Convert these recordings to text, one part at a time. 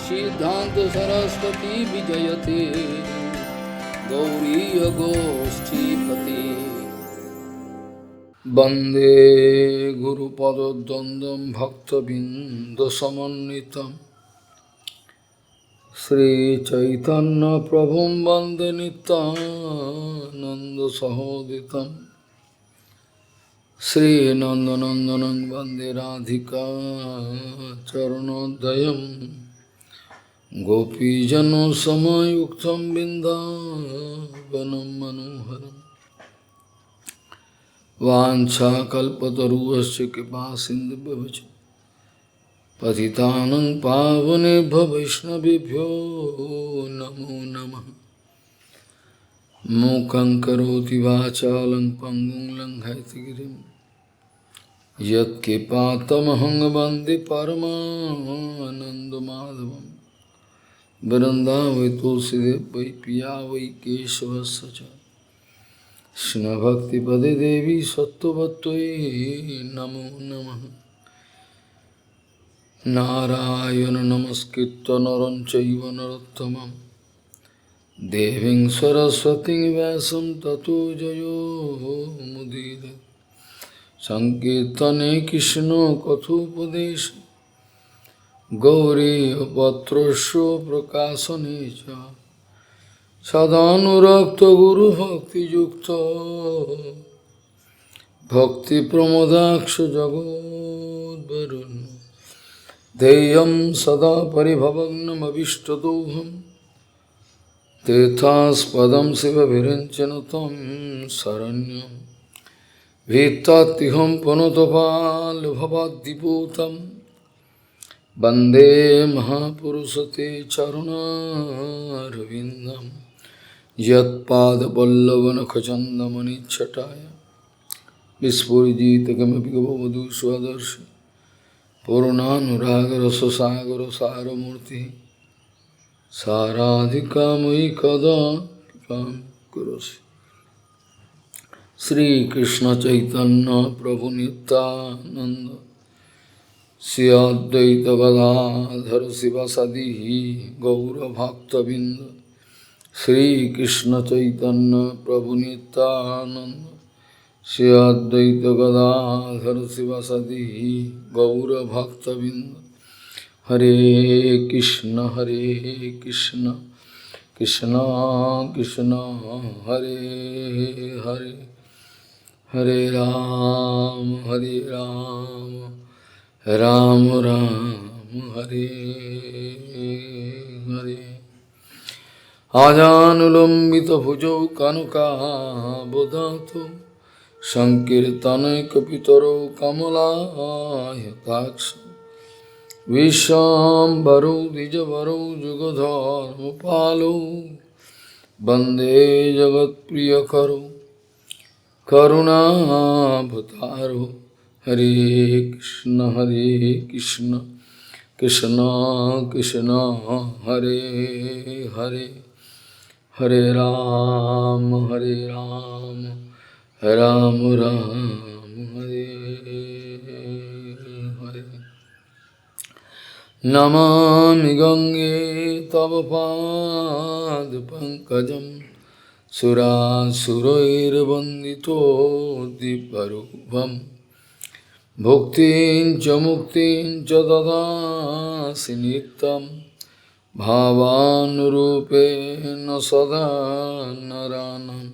सिद्धांत सरस्वती विजयते गौरीय गोष्ठीपति वंदे गुरुपदद्वन्द्वं भक्तबिंदसमन्वितं श्रीचैतन्य प्रभुं वन्दे नित्यानन्दसहोदितं श्रीनन्दनन्दनं वन्दे राधिका चरणोदयं गोपीजनसमयुक्तं बिन्दावनं मनोहरम् वाञ्छाकल्पतरुश्च कृपासिन्धुभ्यश्च पतितानं पावनेभ्यो वैष्णवेभ्यो नमो नमः। मूकं करोति वाचालं पङ्गुं लङ्घयति यत्कृपातमहं वन्दे परमानन्दमाधवं वृन्दावै तुलसीदेव वै पिया वै केशवस्य च कृष्णभक्तिपदे देवी सत्त्ववत्त्वयि नमो नमः। नारायण नमस्कृत्य नरं चैव नरोत्तमं देवीं सरस्वतीं व्यासं ततो जयो मुदीरये। संकीर्तने कृष्ण कथोपदेश गौरीपत्रस्य प्रकाशने च सदानुरक्त गुरुभक्तियुक्त भक्तिप्रमोदाक्ष जगोद्वरुण्य देयं सदा परिभवग्नमभिष्टदोहं तीर्थास्पदं शिवविरञ्चन तं शरण्यं भीत्तात्तिहं पुनतपाल्भवाद्दिपूतं वन्दे महापुरुषते चरुणारविन्दम् यत्पादपल्लवनखचन्दमनिच्छटाय विस्फुरिजित किमपि गववधू स्वदर्शि पूर्णानुरागरससागरसारमूर्तिः साराधिकामयि कदा कृपां करोसि। श्रीकृष्ण चैतन्य प्रभु नित्यानंद श्री अद्वैत गदाधर शिवासादि गौरभक्तबिंद श्रीकृष्ण चैतन्य प्रभु नित्यानंद श्री अद्वैत गदाधर शिवासादि गौरभक्तबिंद हरे कृष्ण कृष्ण कृष्ण हरे हरे हरे राम राम राम हरे हरे। आजानुलंबित भुजौ कनकाबदातो संकीर्तनैकपितरो कमलायताक्ष विश्वाम्बरो द्विजवरो जुगधर्मपालो वन्दे जगत्प्रियकरो करुणावतारो। हरे कृष्ण कृष्ण कृष्ण हरे हरे हरे राम राम राम हरे हरे। नमामि गंगे तव पाद पंकजं सुरासुरैर्वन्दितो दिव्यरूपं भुक्तिं च मुक्तिं च ददासि नित्यं भावानुरूपेण सदा नराणां।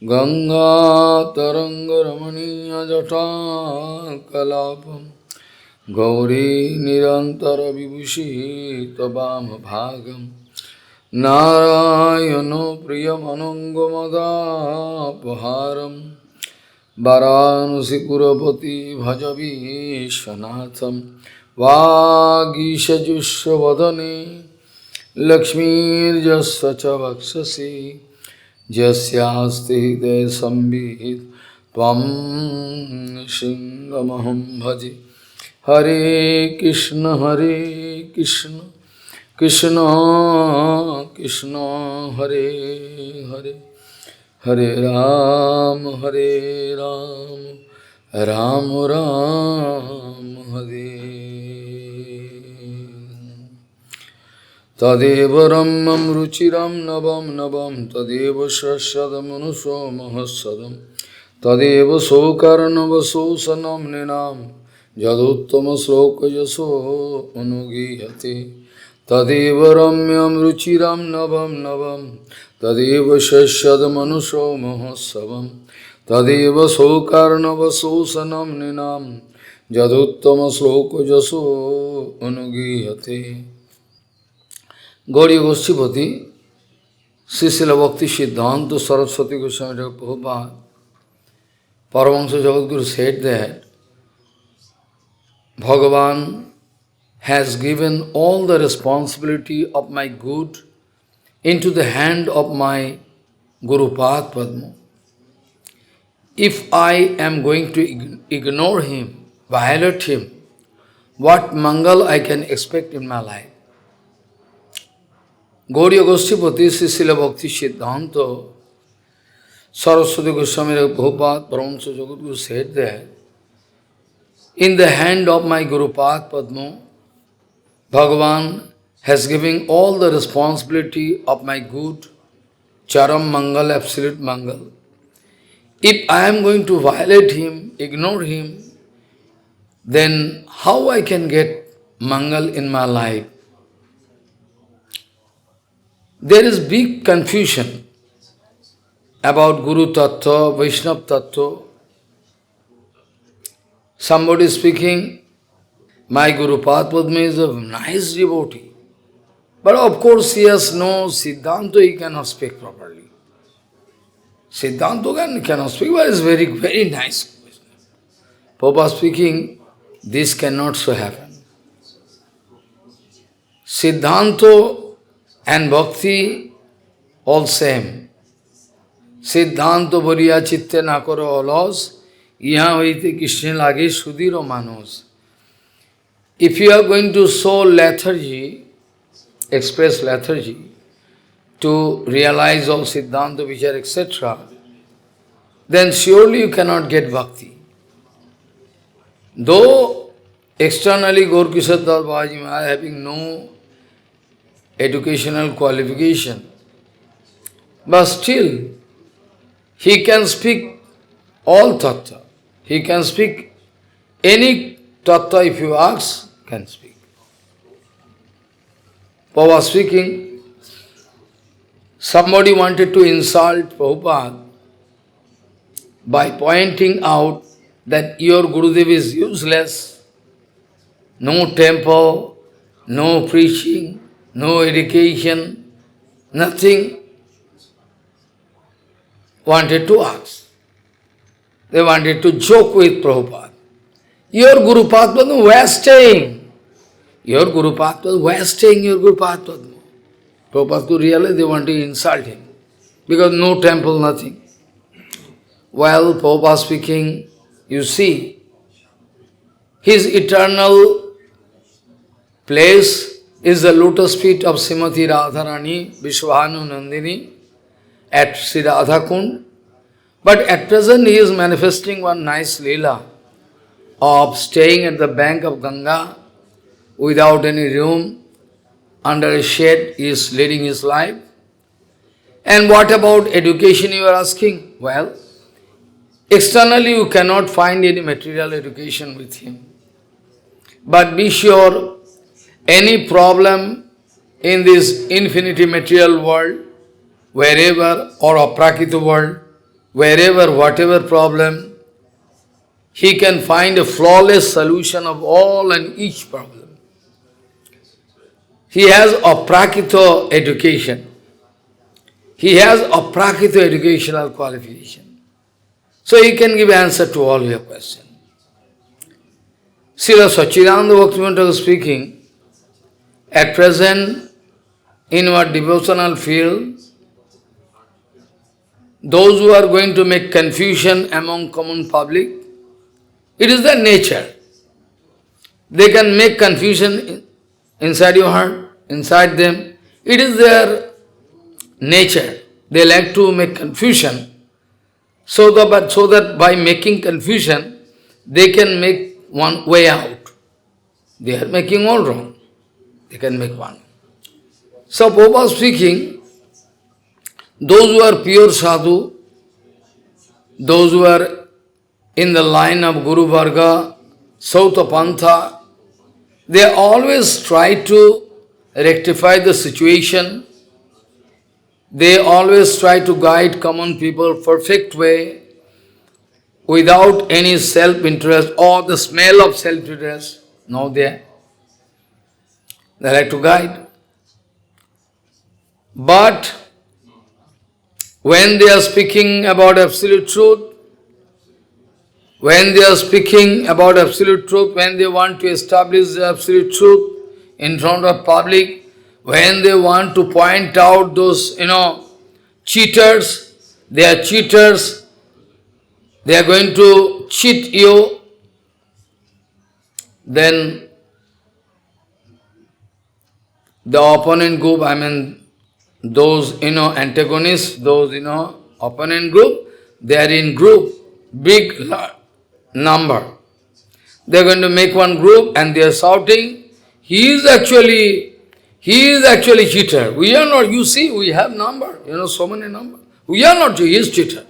गंगातरङ्गरमणीयजटाकलापं गौरी निरन्तरविभूषिः तवामभागं नारायणो प्रियमनङ्गमदापहारं वाराणसीपुरपति भजवीशनाथं वागीशजुष्वदने लक्ष्मीर्यस्य च वक्षसि यस्यास्ति हृदये संविहित त्वं सिंहमहं भजे। हरे कृष्ण कृष्ण कृष्ण हरे हरे हरे राम राम राम हरे। Tadeva Ramam Ruchiram Navam Navam Tadeva Shashyadam Manuso Mahassadam Tadeva Sokarnava Sosanam Ninam Jaduttama Sloka Yaso Anugihati Tadeva Ramyam Ruchiram Navam Navam Tadeva Shashyadam Manuso Mahassavam Tadeva Sokarnava Sosanam Ninam Jaduttama Sloka Yaso Anugihati. Gauriya Goshtipati, Śrīla Bhakti Siddhanta Saraswati Goswami Prabhupada, Paramahansa Jagadguru said that Bhagavan has given all the responsibility of my good into the hand of my Guru Padma. If I am going to ignore him, violate him, what mangal I can expect in my life? Gauriya Goshtipati, Śrīla Bhakti Siddhanta Saraswati Goswami Prabhupada, Paramahansa Jagadguru said that in the hand of my Guru Padma, Bhagavan has given all the responsibility of my good, charam mangal, absolute mangal. If I am going to violate him, ignore him, then how I can get mangal in my life? There is big confusion about Guru Tattva, Vaishnava Tattva. Somebody speaking, my Guru Padma is a nice devotee. But of course he has no Siddhanta, he cannot speak properly. Siddhanta cannot speak, but it's very, very nice. Prabhupada speaking, this cannot so happen. Siddhanta and Bhakti, all same. Siddhanta bariya chitte na karo alos, yaha hoite Krishna lage sudhiro manos. If you are going to show lethargy, express lethargy, to realize all Siddhanta, Vichar, etc., then surely you cannot get Bhakti. Though externally Gaur Kishore Das Babaji Maharaj having no educational qualification, but still he can speak all tattva. He can speak any tattva if you ask, can speak. Prabhupada speaking, somebody wanted to insult Prabhupada by pointing out that your Gurudev is useless, no temple, no preaching, no education, nothing. Wanted to ask. They wanted to joke with Prabhupada. Your Guru Padma, where staying? Your Guru Padma, where staying your Guru Padma? Prabhupada could realize they want to insult him. Because no temple, nothing. While Prabhupada speaking, you see, his eternal place is the lotus feet of Srimati Radharani Vishwabhanu Nandini at Sri Radha Kund. But at present he is manifesting one nice Śrīla of staying at the bank of Ganga without any room, under a shade he is leading his life. And what about education you are asking? Well, externally you cannot find any material education with him. But be sure, any problem in this infinity material world, wherever, or aprakita world, wherever, whatever problem, he can find a flawless solution of all and each problem. He has aprakita education. He has aprakita educational qualification. So he can give answer to all your questions. Srila Sachidananda Bhaktivinoda was speaking, at present, in our devotional field, those who are going to make confusion among common public, it is their nature. They can make confusion inside your heart, inside them. It is their nature. They like to make confusion. So that by making confusion, they can make one way out. They are making all wrong. They can make one. So Prabhupada speaking, those who are pure sadhu, those who are in the line of Guru Varga, Śrauta-vāṇī-panthā, they always try to rectify the situation. They always try to guide common people perfect way, without any self-interest or the smell of self-interest. No, they like to guide. But when they are speaking about absolute truth, when they are speaking about absolute truth, when they want to establish the absolute truth in front of public, when they want to point out those, cheaters, they are cheaters, they are going to cheat you, then the opponent group, those, antagonists, those, opponent group, they are in group, big number. They are going to make one group and they are shouting, he is actually cheater. We are not, you see, we have number, so many number. We are not, he is cheater.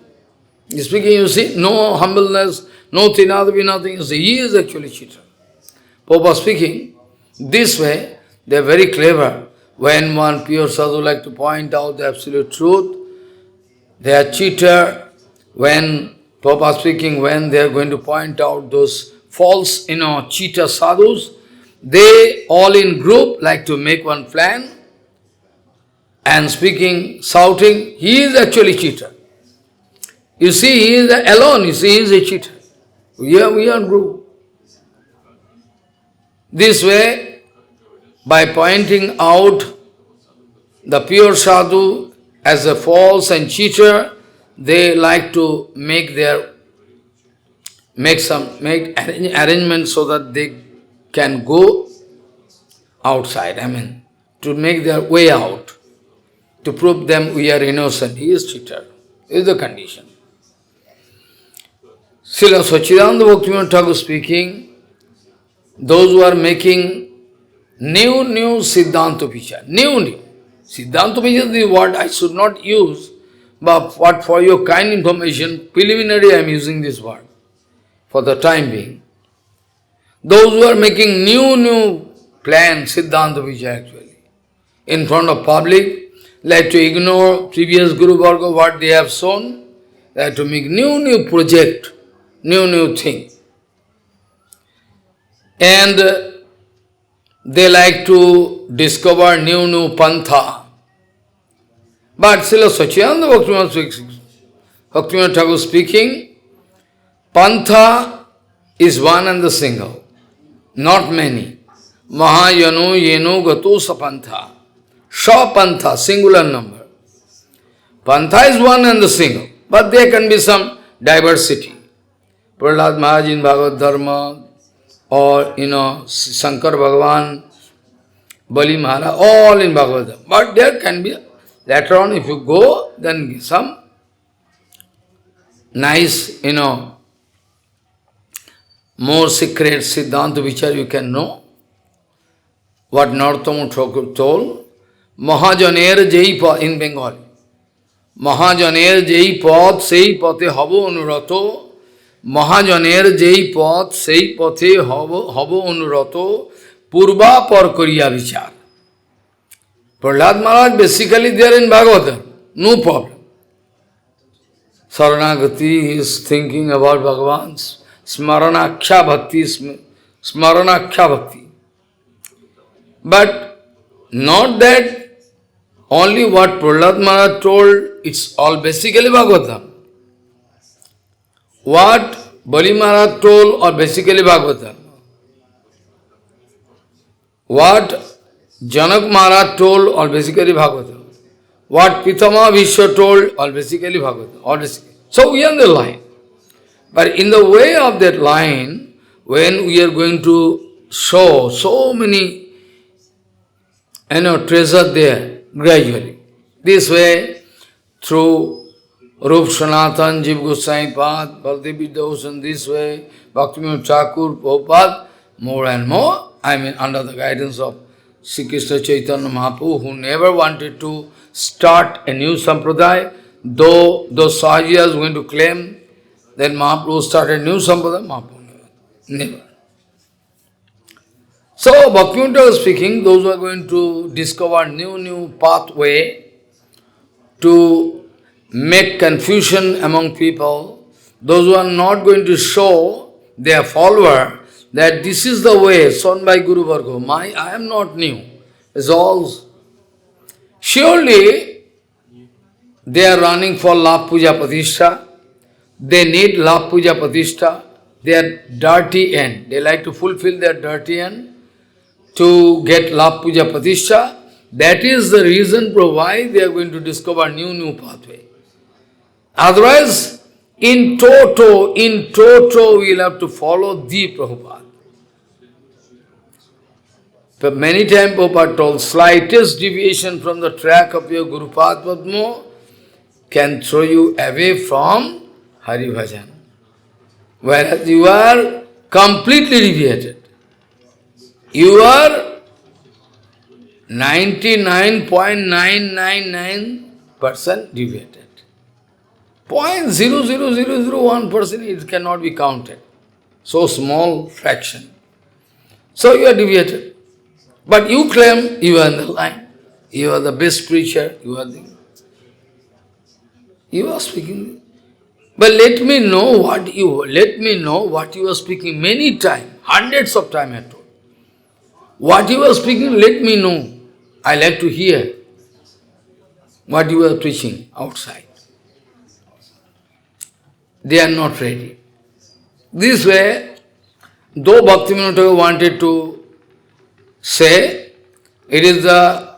He is speaking, you see, no humbleness, no tinadavi, nothing, you see, he is actually cheater. Prabhupada speaking, this way, they are very clever. When one pure sadhu like to point out the absolute truth, they are cheater. When Prabhupada speaking, when they are going to point out those false, cheater sadhus, they all in group like to make one plan and speaking, shouting, he is actually cheater. You see, he is alone, you see, he is a cheater. We are group. This way, by pointing out the pure sadhu as a false and cheater, they like to make arrangements so that they can go outside, to make their way out, to prove them we are innocent. He is cheater. This is the condition. Srila Sachidananda Bhaktivinoda Thakur speaking, those who are making new Siddhanta Vichar, new. Siddhanta Vichar is the word I should not use, but what for your kind information, preliminary I am using this word, for the time being. Those who are making new plan, Siddhanta Vichar actually, in front of public, like to ignore previous Guru Varga, what they have shown, they have to make new project, new thing. And they like to discover new pantha. But Srila Sachidananda Bhaktivinoda Thakur speaking, pantha is one and the single, not many. Mahayano yeno gato sapantha. Pantha, singular number. Pantha is one and the single, but there can be some diversity. Prahlad Maharaj in Bhagavad Dharma, or, Shankar Bhagavan, Bali Maharaj, all in Bhagavad Dharma. But there can be, later on if you go, then some nice, more secret Siddhanta Vichar you can know. What Narottam Thakur told, Mahajaner jai pad, in Bengali. Mahajaner jai pad, sei pate habo anurato. Mahajaner jai pad, sei pate habo anurato. Purva par kariya vichar. Prahlad Maharaj basically there in Bhagavatam, no problem. Saranagati is thinking about Bhagavan's Smaranakhya Bhakti. But not that only what Prahlad Maharaj told, it's all basically Bhagavatam. What Bali Maharaj told are basically Bhagavatam. What Janak Maharaj told are basically Bhagavatam. What Pitama Vishwa told are basically Bhagavatam. All basically. So we are on the line. But in the way of that line, when we are going to show so many treasure there, gradually. This way, through Rup Sanatan, Jiv Goswami Pad, Baldev Devotion, this way, Bhaktivinoda Thakur, Prabhupada, more and more, under the guidance of Sri Krishna Chaitanya Mahaprabhu, who never wanted to start a new sampradaya, though Sahajiya is going to claim that Mahaprabhu started a new sampradaya, Mahaprabhu never. So, Bhaktivinoda was speaking, those who are going to discover new pathway to make confusion among people, those who are not going to show their follower that this is the way shown by Guru Varga. I am not new. It's all. Surely, they are running for Lap Puja Pratishtha. They need Lap Puja Pratishtha. Their dirty end. They like to fulfill their dirty end to get Lap Puja Pratishtha. That is the reason for why they are going to discover new pathway. Otherwise, in toto, we will have to follow the Prabhupada. But many times Prabhupada told, slightest deviation from the track of your Guru Padma can throw you away from Hari Bhajan. Whereas you are completely deviated. You are 99.999% deviated. 0.00001% it cannot be counted. So small fraction. So you are deviated. But you claim you are in the line. You are the best preacher. You are speaking. But let me know what you are speaking many times, hundreds of times I told. What you are speaking, let me know. I like to hear what you are preaching outside. They are not ready. This way, though Bhaktivinoda wanted to say, it is the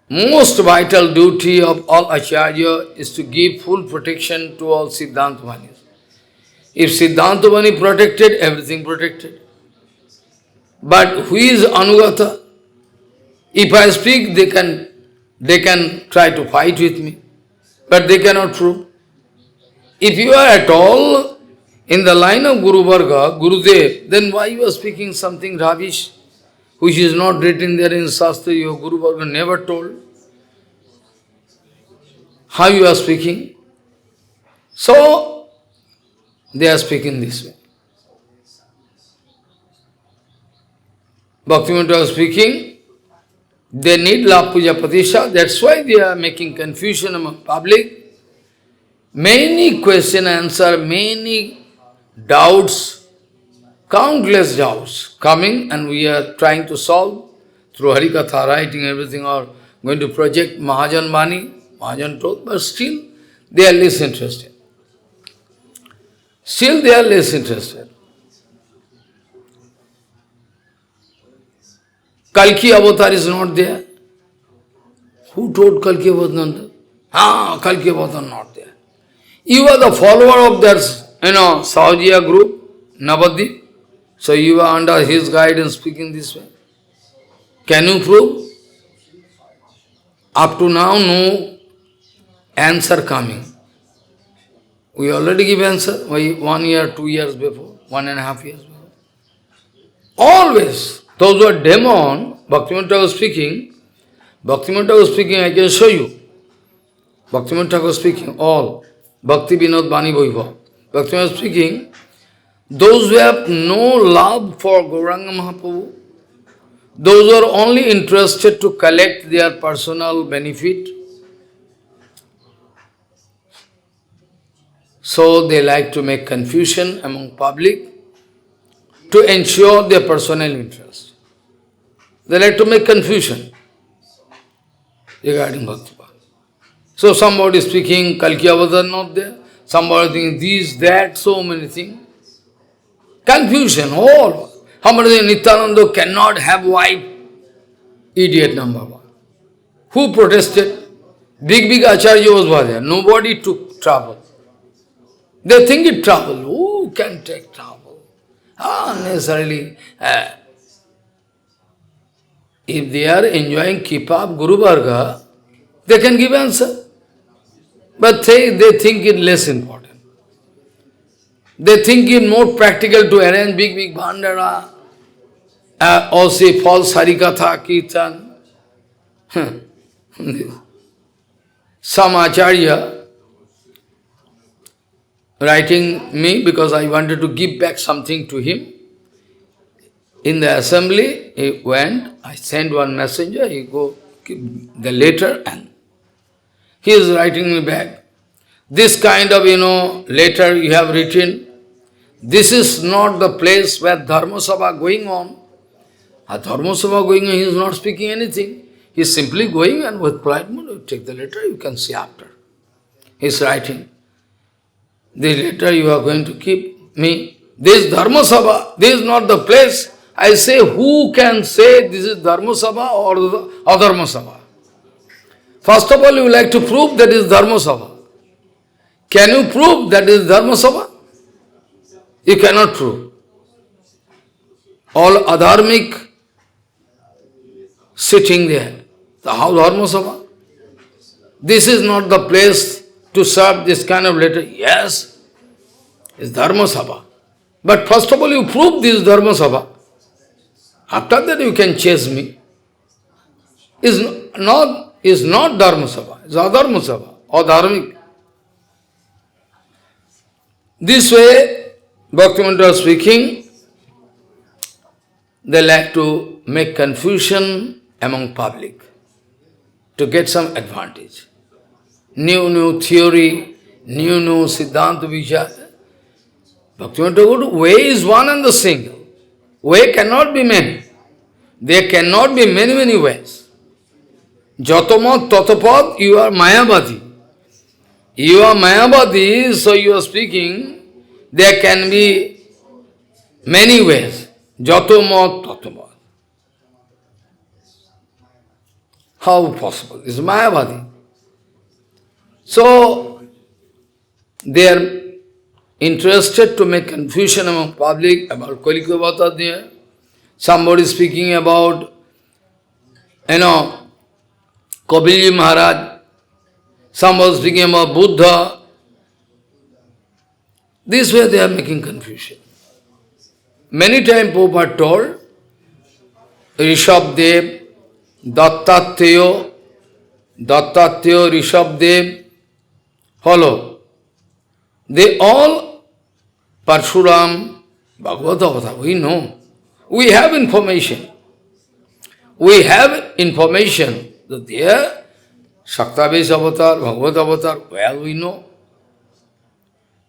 most vital duty of all Ācārya is to give full protection to all Siddhanta-vāṇis. If Siddhanta-vāṇi protected, everything protected. But who is Anugata? If I speak, they can try to fight with me, but they cannot prove. If you are at all in the line of Guru Varga, Gurudev, then why you are speaking something rubbish, which is not written there in Shastra, your Guru Varga never told? How you are speaking? So, they are speaking this way. Bhaktivinoda was speaking, they need Lap Puja Pratishtha, that's why they are making confusion among public. Many question answer, many doubts, countless doubts coming, and we are trying to solve through HariKatha, writing everything, or going to project Mahajan Bani, Mahajan told, but still they are less interested. Still they are less interested. Kalki avatar is not there. Who told Kalki avatar? Kalki avatar not there. You are the follower of that, Sahajiya group, Navadip. So you are under his guidance speaking this way. Can you prove? Up to now, no answer coming. We already give answer 1 year, 2 years before, 1.5 years before. Always, those who are demon, Bhaktivinoda was speaking, I can show you. Bhaktivinoda was speaking, all. Bhakti Vinod Bani Vaibhav. Bhaktivinoda was speaking, those who have no love for Gauranga Mahaprabhu, those who are only interested to collect their personal benefit, so they like to make confusion among public to ensure their personal interest. They like to make confusion regarding Bhakti. So somebody is speaking, Kalki Avatar not there, somebody thinking this, that, so many things. Confusion, all. Somebody saying Nityananda cannot have wife. Idiot number one. Who protested? Big Ācārya was there. Nobody took trouble. They think it trouble. Who can take trouble? Necessarily. If they are enjoying Kipa Guru Varga, they can give answer. But they think it less important. They think it more practical to arrange big bhandara. Also false Harikatha, Kirtan. Some Ācārya writing me because I wanted to give back something to him. In the assembly, he went, I sent one messenger, he go give the letter and he is writing me back. This kind of, letter you have written, this is not the place where Dharma Sabha going on. A Dharma Sabha going on, he is not speaking anything. He is simply going and with polite mood, you take the letter, you can see after. He is writing. This letter you are going to keep me. This Dharma Sabha, this is not the place. I say, who can say this is Dharma Sabha or the Adharma Sabha? First of all, you like to prove that is Dharma Sabha. Can you prove that is Dharma Sabha? You cannot prove. All adharmic sitting there. So how Dharma Sabha? This is not the place to serve this kind of letter. Yes, it's Dharma Sabha. But first of all, you prove this Dharma Sabha. After that, you can chase me. Is not Dharma Sabha. It's Adharma Sabha or Dharmic. This way, Bhaktivinoda speaking, they like to make confusion among public to get some advantage. New theory, new Siddhanta Vichara. Bhaktivinoda way is one and the single. Way cannot be many. There cannot be many ways. Jatamat tatapad, you are Mayavadi. You are Mayavadi, so you are speaking, there can be many ways. Jatamat tatapad. How possible? It's Mayavadi. So, they are interested to make confusion among public about Kalikavata there. Somebody speaking about, Kabilji Maharaj. Somebody speaking about Buddha. This way they are making confusion. Many times Prabhupada told, Rishabdev, Dattatreya, Rishabdev, follow. They all, Parshuram, Bhagavatamrita, we know. We have information. We have information that there, Shakta-based avatar, Bhagavad avatar, well we know.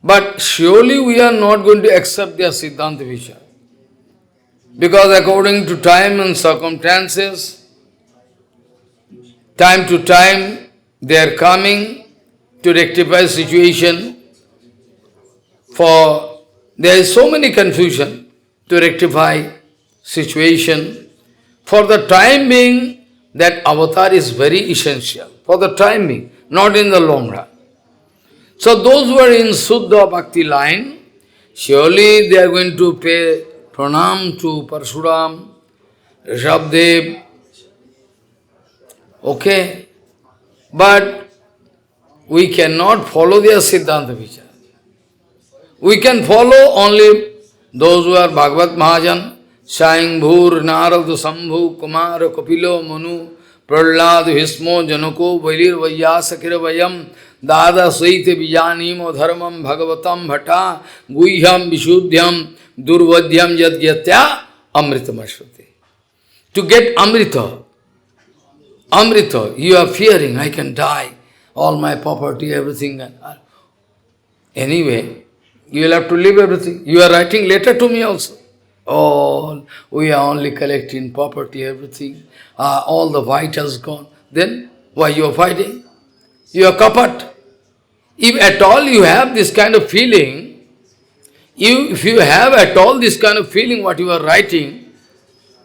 But surely we are not going to accept their Siddhanta Vichara. Because according to time and circumstances, time to time, they are coming to rectify situation. For there is so many confusion to rectify situation. For the time being, that avatar is very essential. For the time being, not in the long run. So those who are in Suddha Bhakti line, surely they are going to pay pranam to Parshuram, Rishabdev. Okay. But we cannot follow their Siddhanta Vichara. We can follow only those who are Bhagavat Mahajan, Saing Bhur, Narada Sambhu, Kumar, Kapilo, Manu, Prahlad, Bhismo, Janako, Vailir, Vaiyasakira Vayam, Dada Saite Vijanimo Dharmam Bhagavatam Bhata, Guhyam Vishuddhyam, Durvadyam Yadgyatya, Amritam Ashvati. To get Amrita, you are fearing, I can die, all my property, everything. Anyway, you will have to leave everything. You are writing letter to me also. Oh, we are only collecting property, everything. All the white has gone. Then, why you are fighting? You are kapat. If at all you have this kind of feeling, if you have at all this kind of feeling what you are writing,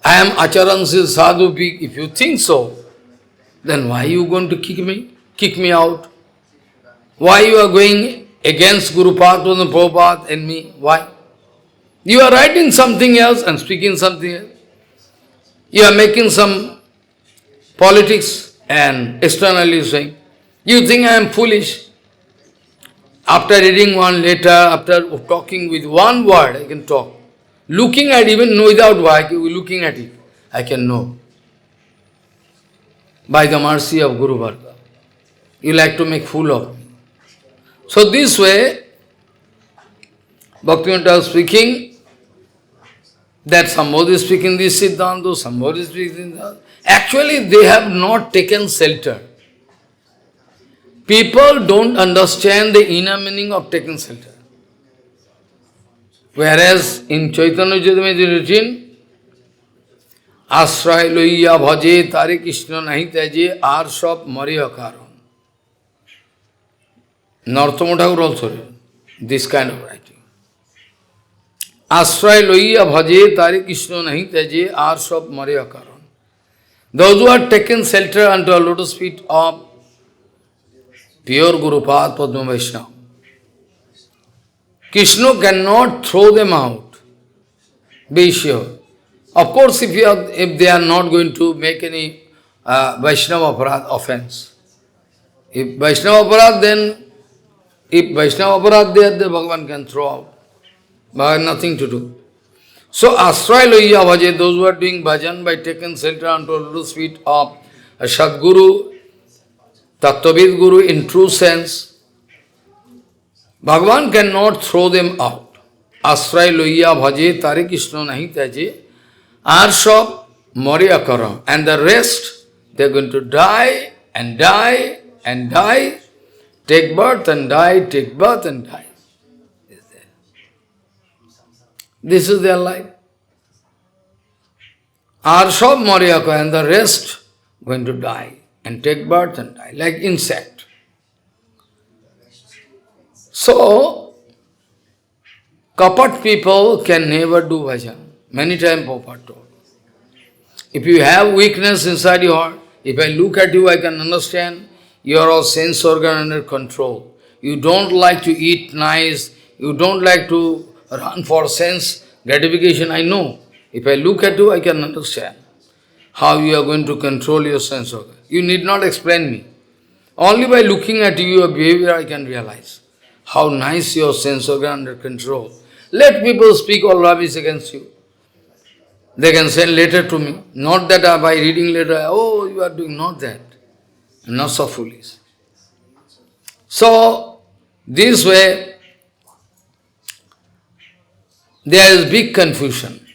I am Acharansil Sadhu, if you think so, then why are you going to kick me? Kick me out? Why you are going against Guru Padma and Prabhupada and me? Why? You are writing something else and speaking something else. You are making some politics and externally saying, you think I am foolish. After reading one letter, after talking with one word, I can talk. Looking at even without looking at it, I can know. By the mercy of Guru Varga. You like to make fool of me. So this way, Bhaktivinoda is speaking, that somebody is speaking this Siddhanta, somebody is speaking that. Actually, they have not taken shelter. People don't understand the inner meaning of taking shelter. Whereas in Chaitanya Charitamrita written, Ashray loiya bhaje tare Krishna nahi taje ar sab mariya karan. Narottam Thakur also written this kind of writing. Ashray loiya bhaje tare Krishna nahi taje ar sab mariya karan. Those who are taken shelter unto a lotus feet of pure Gurupāda Padma Vaishnava, Krishna cannot throw them out. Be sure. Of course, if they are not going to make any Vaishnava aparad offense. If Vaishnava aparad, then there, the Bhagavan can throw out. Bhagavan nothing to do. So, Ashray loiya bhaje, those who are doing bhajan by taking shelter unto lotus feet of a Sadguru, Tattvavid Guru in true sense, Bhagavan cannot throw them out. Ashray loiya bhaje tare Krishna nahi taje arsha mariya karam. And the rest, they are going to die and die and die, take birth and die, take birth and die. This is their life. Arsha mariya karam, and the rest going to die and take birth and die, like insect. So, kapat people can never do bhajan. Many times Prabhupada told. If you have weakness inside your heart, if I look at you, I can understand your all sense organ under control. You don't like to eat nice, you don't like to run for sense gratification, I know. If I look at you, I can understand how you are going to control your sense organ. You need not explain me. Only by looking at you, your behavior, I can realize how nice your sense organ under control. Let people speak all rubbish against you. They can send letter to me. Not that by reading letter, oh, you are doing not that. Not so foolish. So, this way, there is big confusion.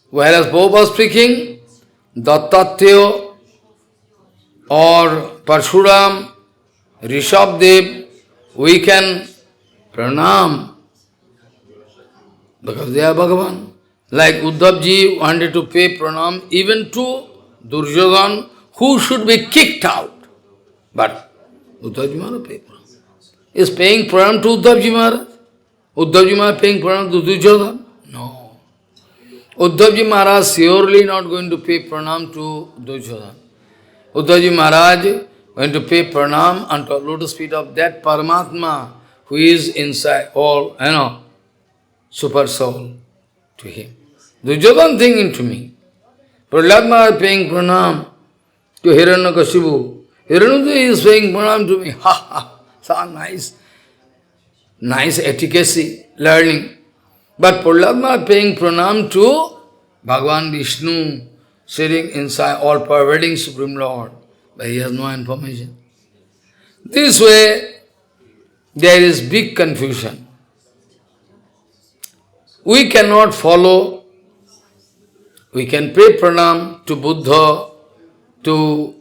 Whereas Prabhupada speaking, Dattatreya or Parshuram, Rishabdev, we can pranam because they are Bhagavan. Like Uddhavji wanted to pay pranam even to Duryodhana, who should be kicked out. But Uddhavji Maharaj pay pranam. Is paying pranam to Uddhavji Maharaj? Uddhavji Maharaj paying pranam to Duryodhana? No. Uddhavji Maharaj surely not going to pay pranam to Duryodhana. Uddhavji Maharaj going to pay pranam unto the lotus feet of that Paramatma who is inside all, super soul to him. Duryodhana thinking to me. Prahlad Maharaj paying pranam to Hiranyakashipu. Hiranyakashipu is paying pranam to me. Ha ha, so nice etiquette, learning. But Prahlad Maharaj paying pranam to Bhagavan Vishnu, sitting inside, all pervading Supreme Lord. But he has no information. This way, there is big confusion. We cannot follow. We can pay pranam to Buddha, to,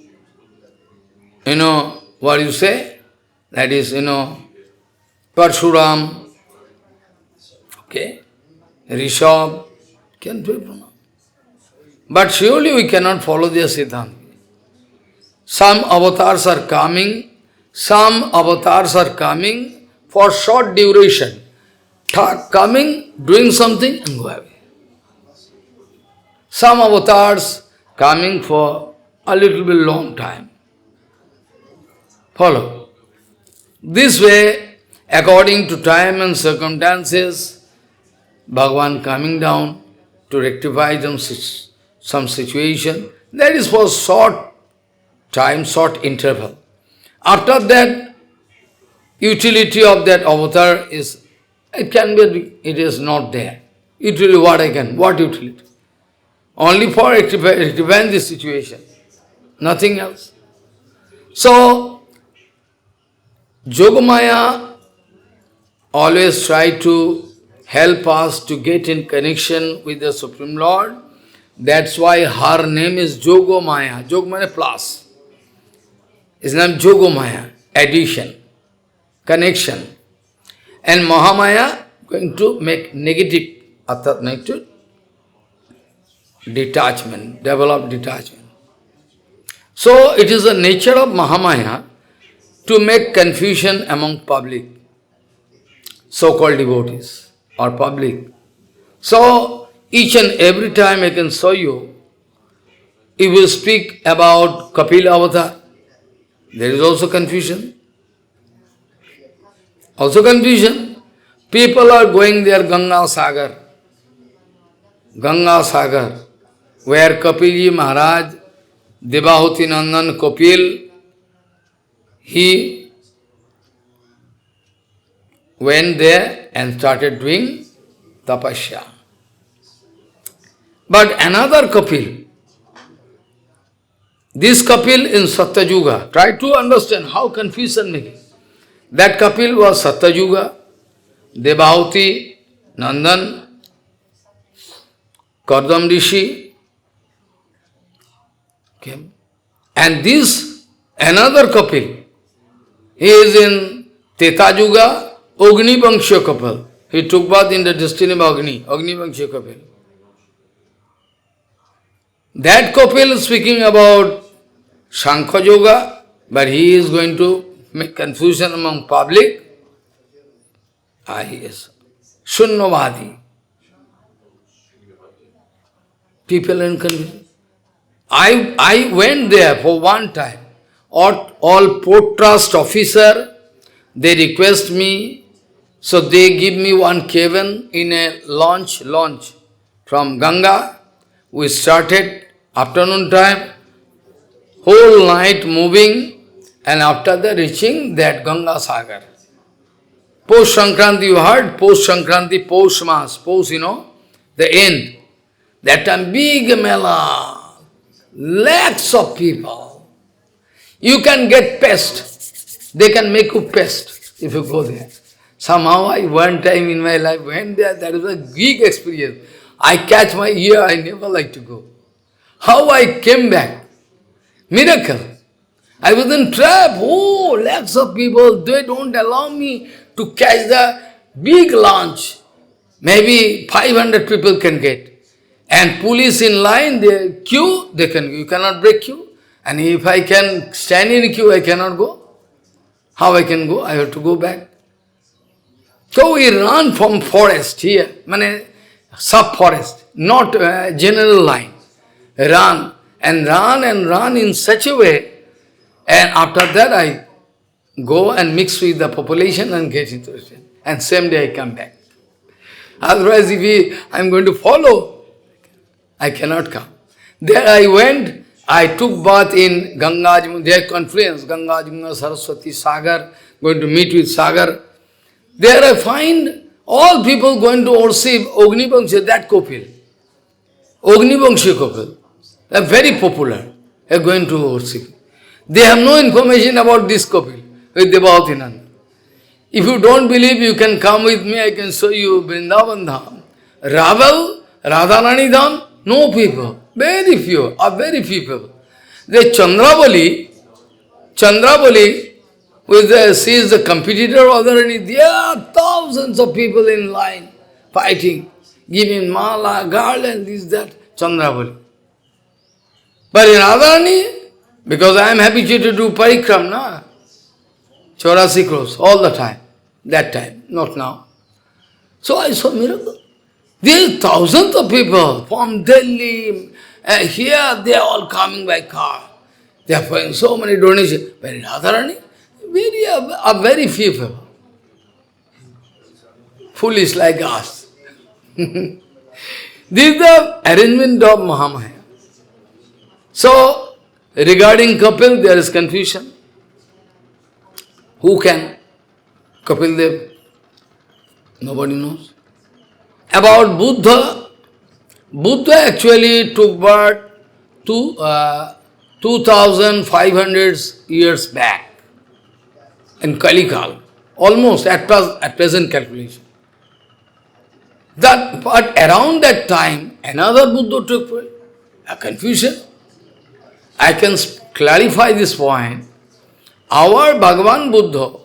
what you say? That is, Parshuram, okay? Rishab, can pay pranam. But surely we cannot follow their Siddhanta. Some avatars are coming for short duration. Coming, doing something and go away. Some avatars coming for a little bit long time. Follow. This way, according to time and circumstances, Bhagavan coming down to rectify some situation. That is for short time, short interval. After that, utility of that avatar is, it is not there. Utility, what I can, what utility? Only for rectifying this situation, nothing else. So, Yogamaya always try to help us to get in connection with the Supreme Lord. That's why her name is Yogamaya. Yogamaya plus. His name Yogamaya, addition, connection. And Mahamaya going to make negative, arthat negative, detachment, develop detachment. So it is the nature of Mahamaya to make confusion among public, so-called devotees or public. So each and every time I can show you, he will speak about Kapila avatar. There is also confusion. Also confusion. People are going there, Ganga Sagar, where Kapilji Maharaj, Devahuti Nandan Kapil, he went there and started doing tapasya. But another Kapil, this Kapil in Satyayuga, try to understand how confusion making. That Kapil was Satyayuga, Devahuti, Nandan, Kardam Rishi came. And this another Kapil, he is in Teta-yuga, Agni-vangsha Kapil. He took birth in the destiny of Agni-vangsha Kapil. That Kapil is speaking about Shankha Yoga, but he is going to make confusion among public. Yes. Shunnavadi. People are in confusion. I went there for one time. All port trust officer, they request me, so they give me one cabin in a launch from Ganga. We started afternoon time, whole night moving, and after that reaching that Ganga Sagar. Post Sankranti, you heard? Post Sankranti, Post Mas, Post, the end. That time big mela, lakhs of people. You can get pest. They can make you pest if you go there. Somehow one time in my life went there, that was a big experience. I catch my ear, I never like to go. How I came back? Miracle. I was in trap. Oh, lakhs of people, they don't allow me to catch the big launch. Maybe 500 people can get. And police in line, they queue, you cannot break queue. And if I can stand in queue, I cannot go. How I can go? I have to go back. So we run from forest here, sub-forest, not general line. Run in such a way, and after that I go and mix with the population and get into it. And same day I come back. Otherwise, if I am going to follow, I cannot come. There I went, I took bath in Ganga, their confluence, Ganga, Jamuna, Saraswati, Sagar, going to meet with Sagar. There I find all people going to worship Agni-vangsha, that Kapil. Agni-vangsha Kapil. They are very popular. They are going to worship. They have no information about this Kapil with Devahuti Nanda. If you don't believe, you can come with me, I can show you Vrindavan Dham. Raval, Radharani Dham, no people. Very few, very few people. The Chandravali, she is the competitor of Radharani. There are thousands of people in line, fighting, giving mala, garland, this, that, Chandravali. But in Radharani, because I am habituated to do parikram, na? 84 crores, all the time. That time, not now. So I saw miracle. There are thousands of people from Delhi, here they are all coming by car. They are paying so many donations. But in Radharani, very few people. Foolish like us. This is the arrangement of Mahamaya. So, regarding Kapil, there is confusion. Who can? Kapil Dev? Nobody knows. about Buddha, Buddha actually took birth 2500 years back in Kalikal, almost at present calculation. But around that time, another Buddha took birth. A confusion. I can clarify this point. Our Bhagavan Buddha,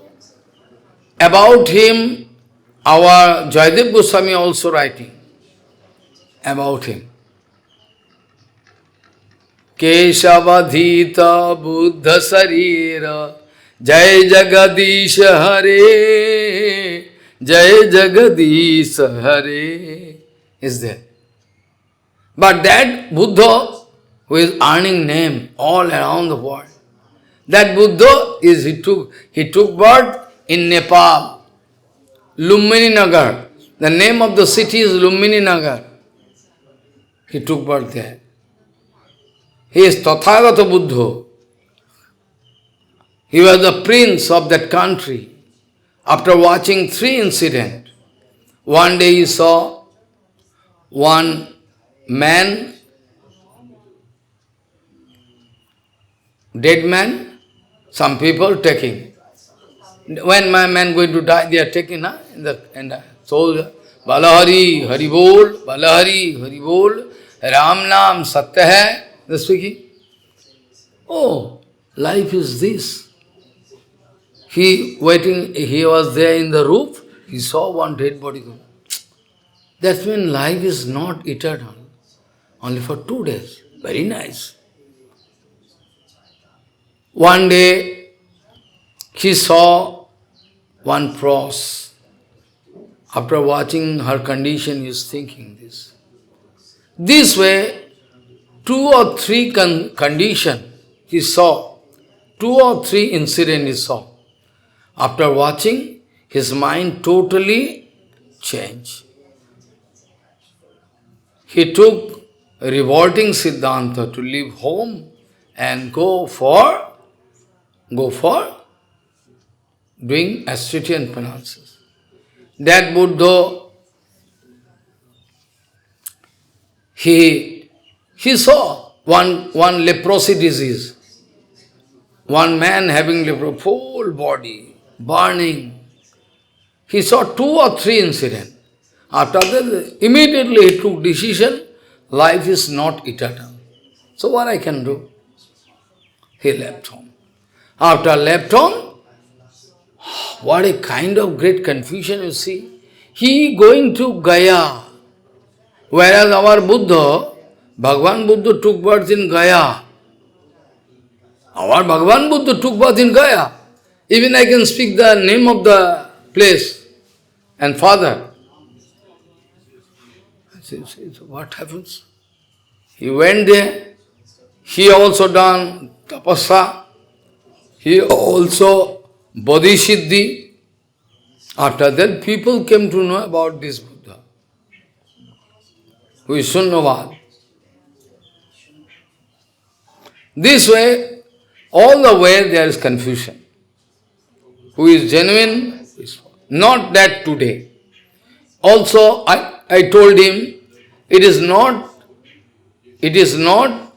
about him, our Jayadev Goswami also writing about him. Keshavadhita Buddha Sarira Jai Jagadish Hare Jai Jagadish Hare is there. But that Buddha who is earning name all around the world, that Buddha is he took birth in Nepal, Lumbini Nagar. The name of the city is Lumbini Nagar. He took birth there. He is Tathagata Buddha. He was the prince of that country. After watching 3 incidents, one day he saw one man, dead man, some people taking. When my man going to die, they are taking in the soldier. Balahari, Hari Bol, Balahari, Hari Bol, Ram Nam, Satya hai. They're speaking. Oh, life is this. He was there in the roof, he saw one dead body. That means life is not eternal, only for 2 days. Very nice. One day, he saw one cross. After watching her condition, he is thinking this. This way, 2 or 3 condition he saw, 2 or 3 incidents he saw. After watching, his mind totally changed. He took a revolting Siddhanta to leave home and go for doing austerity and penances. That Buddha, he saw one leprosy disease. One man having leprosy, whole body, burning. He saw 2 or 3 incidents. After that, immediately he took decision, life is not eternal. So what I can do? He left home. After left home, what a kind of great confusion you see. He going to Gaya, whereas our Buddha, Bhagavan Buddha took birth in Gaya. Our Bhagavan Buddha took birth in Gaya. Even I can speak the name of the place and father. So what happens? He went there. He also done tapasya. He also bodhisiddhi. After that, people came to know about this Buddha, who is Sunnavad. This way, all the way there is confusion. Who is genuine? Not that today. Also, I told him, it is not, it is not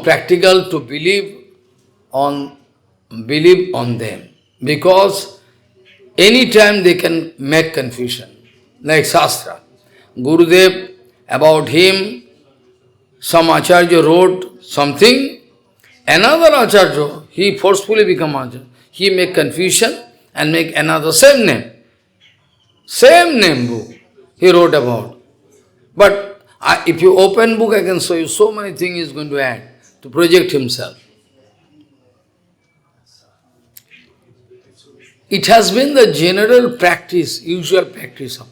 practical to believe on them. Because anytime they can make confusion. Like Shastra. Gurudev, about him, some Ācārya wrote something, another Ācārya, he forcefully become Ācārya. He make confusion and make another same name. Same name book he wrote about. But if you open book, I can show you so many things he is going to add to project himself. It has been the general practice, usual practice of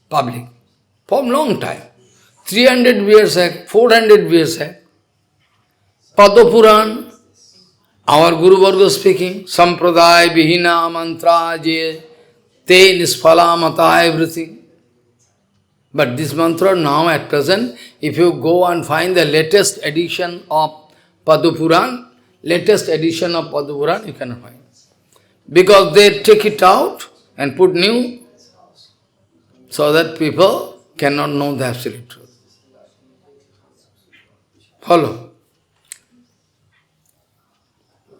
public for a long time. 300 years back, 400 years back. Padma-Purāṇa, our Guru Varga speaking, Sampradaya, Vihina, Mantra, Je, Te, Nisphala, Mata, everything. But this mantra now at present, if you go and find the latest edition of Padma-Purāṇa, you cannot find. because they take it out and put new, so that people cannot know the absolute truth. Follow?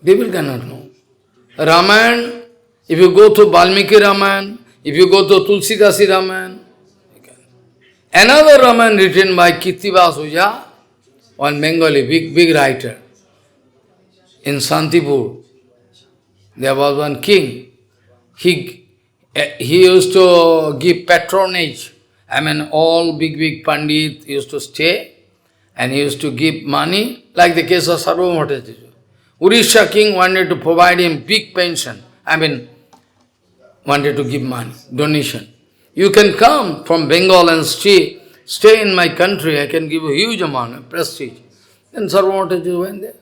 People cannot know. Ramayana, if you go to Valmiki Ramayana, if you go to Tulsidasi Ramayana, you can. Another Ramayana written by Kirti Vasuja, one Bengali big writer, in Santipur. There was one king. He used to give patronage. I mean, all big Pandit used to stay, and he used to give money, like the case of Sarvabhauma. Urisha king wanted to provide him big pension. I mean, wanted to give money, donation. You can come from Bengal and stay in my country, I can give you a huge amount of prestige. Then Sarvabhauma went there.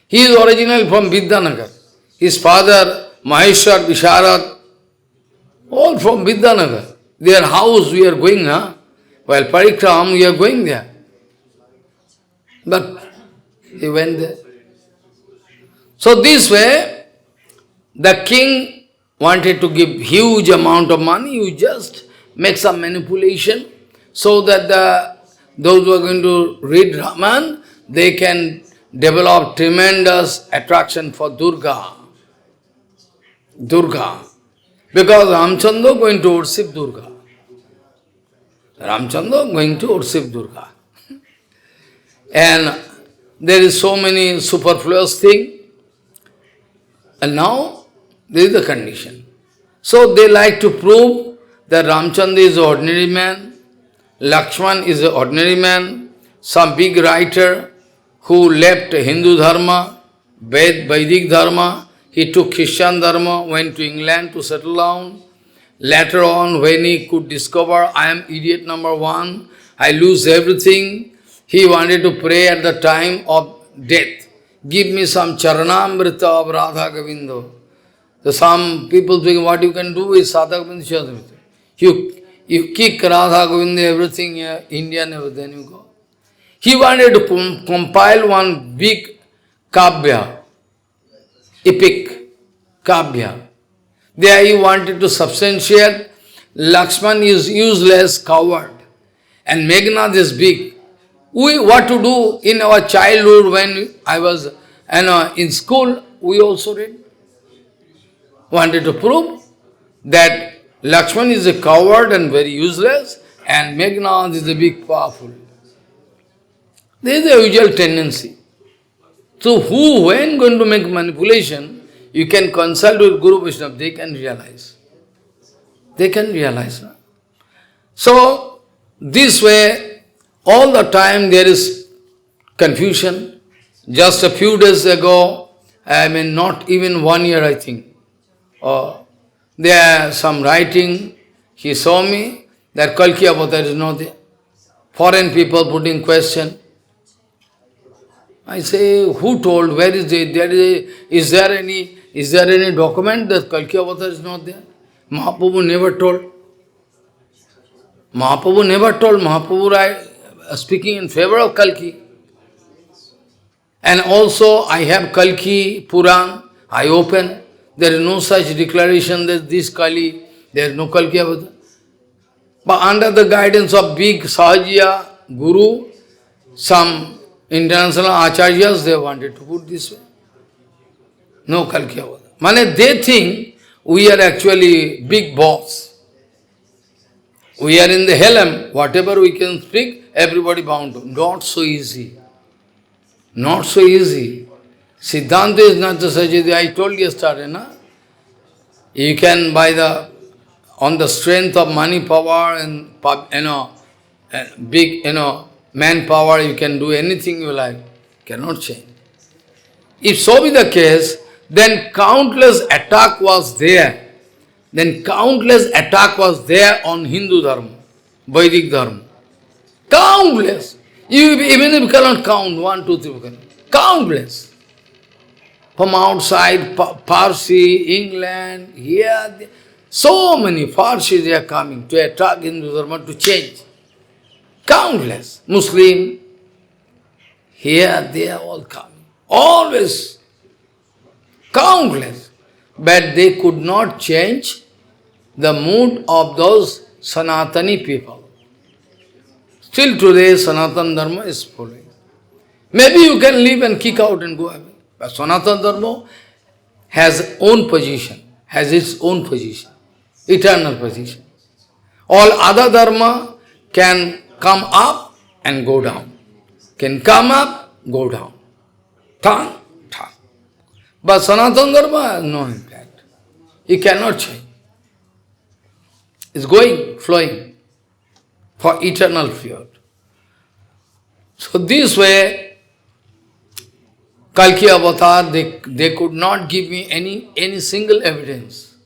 He is originally from Vidyanagar. His father, Maheshwar, Visharad, all from Vidyanagar. Their house we are going, while Parikram we are going there. But he went there. So this way, the king wanted to give huge amount of money, you just make some manipulation, so that those who are going to read Raman, they can develop tremendous attraction for Durga. Durga. Because Ramchandra going to worship Durga. Ramchandra going to worship Durga. And there is so many superfluous things. And now, this is the condition. So they like to prove that Ramchandra is an ordinary man, Lakshman is an ordinary man, some big writer who left Hindu dharma, Vedic dharma, he took Christian dharma, went to England to settle down. Later on, when he could discover, I am idiot number one, I lose everything, he wanted to pray at the time of death. Give me some Charanamrita of Radha Govinda. So some people think what you can do with Sadhaka Govinda. You kick Radha Govinda, everything, Indian, everything you go. He wanted to compile one big kavya, epic kavya. There he wanted to substantiate Lakshman is useless, coward, and Meghnad is big. What to do in our childhood when I was in school, we also read. Wanted to prove that Lakshman is a coward and very useless, and Meghnad is a big powerful. This is the usual tendency. So when going to make manipulation, you can consult with Guru Vaishnava, they can realize. They can realize. So, this way, all the time there is confusion. Just a few days ago, I mean not even 1 year I think, there some writing, he saw me, that Kalki Avatar is not there. Foreign people putting question. I say, who told, where is it? Is there any document that Kalki Avatar is not there? Mahaprabhu never told. Mahaprabhu never told. Mahaprabhu speaking in favor of Kalki. And also I have Kalki Puran, I open. There is no such declaration that this Kali, there is no Kalki Avatar. But under the guidance of big Sahajiya, Guru, some international Ācāryas, they wanted to put this way. No Kalki Avatar. Mane they think we are actually big boss. We are in the helm, whatever we can speak, everybody bound to. Not so easy. Not so easy. Siddhanta is not just such as I told yesterday, na? You can on the strength of money, power and big, manpower, you can do anything you like. Cannot change. If so be the case, then countless attack was there. Then countless attack was there on Hindu dharma, Vedic dharma. Countless. Even if you cannot count, 1, 2, 3, countless. From outside, Parsi, England, here, there, so many Parsis they are coming to attack Hindu dharma, to change. Countless. Muslim, here, they are all coming. Always. Countless. but they could not change the mood of those Sanatani people. Still today, Sanatana Dharma is following. Maybe you can leave and kick out and go away. But Sanatana Dharma has own position, has its own position, eternal position. All other Dharma can come up and go down. Can come up, go down. Thang, thang. But Sanatana Dharma has no impact. It cannot change. It's going, flowing for eternal period. So this way, Kalki Avatar, they could not give me any single evidence.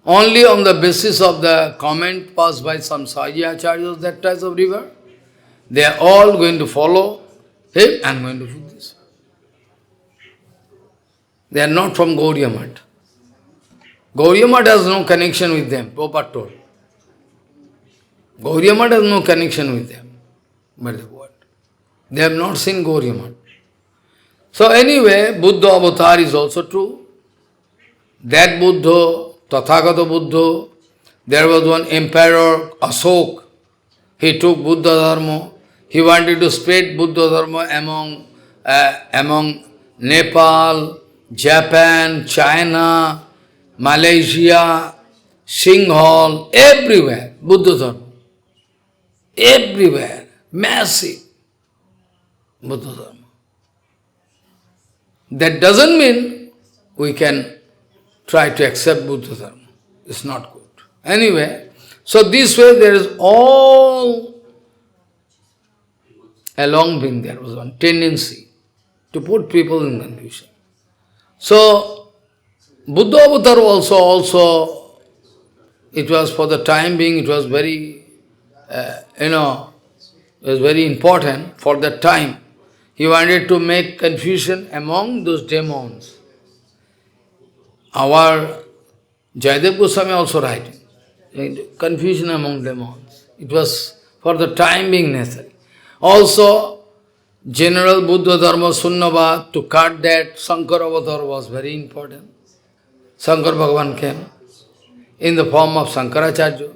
Only on the basis of the comment passed by some Saji Acharyas that type of river, they are all going to follow him and going to do this. They are not from Gauriya Math. Gauriya Math has no connection with them, Prabhupada told. Gauriya Math has no connection with them. But what? They have not seen Gauriya Math. So anyway, Buddha avatar is also true. That Buddha, Tathagata Buddha, there was one emperor, Asok. He took Buddha Dharma. He wanted to spread Buddha Dharma among Nepal, Japan, China, Malaysia, Singhal, everywhere, Buddha Dharma. Everywhere, massive Buddha Dharma. That doesn't mean we can try to accept Buddha Dharma. It's not good. Anyway, so this way there is all along been there was one tendency to put people in confusion. So, Buddha Avatar also, it was for the time being, it was very, it was very important for that time. He wanted to make confusion among those demons. Our Jayadev Goswami also writing, confusion among demons. It was for the time being necessary. Also, general Buddha Dharma Sunnavad, to cut that, Shankara Avatar was very important. Shankar Bhagavan came in the form of Shankaracharya.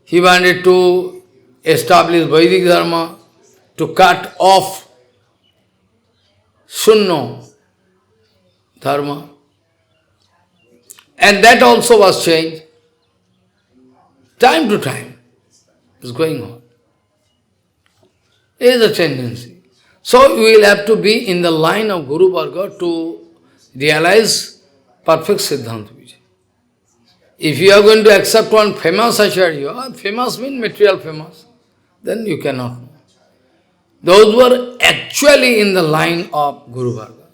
He wanted to establish Vedic Dharma, to cut off Sunno Dharma. And that also was changed. Time to time is going on. It is a tendency. So we will have to be in the line of Guru Varga to realize perfect Siddhanta Vijay. If you are going to accept one famous Acharya, famous means material famous, then you cannot know. Those were actually in the line of Guru Varga,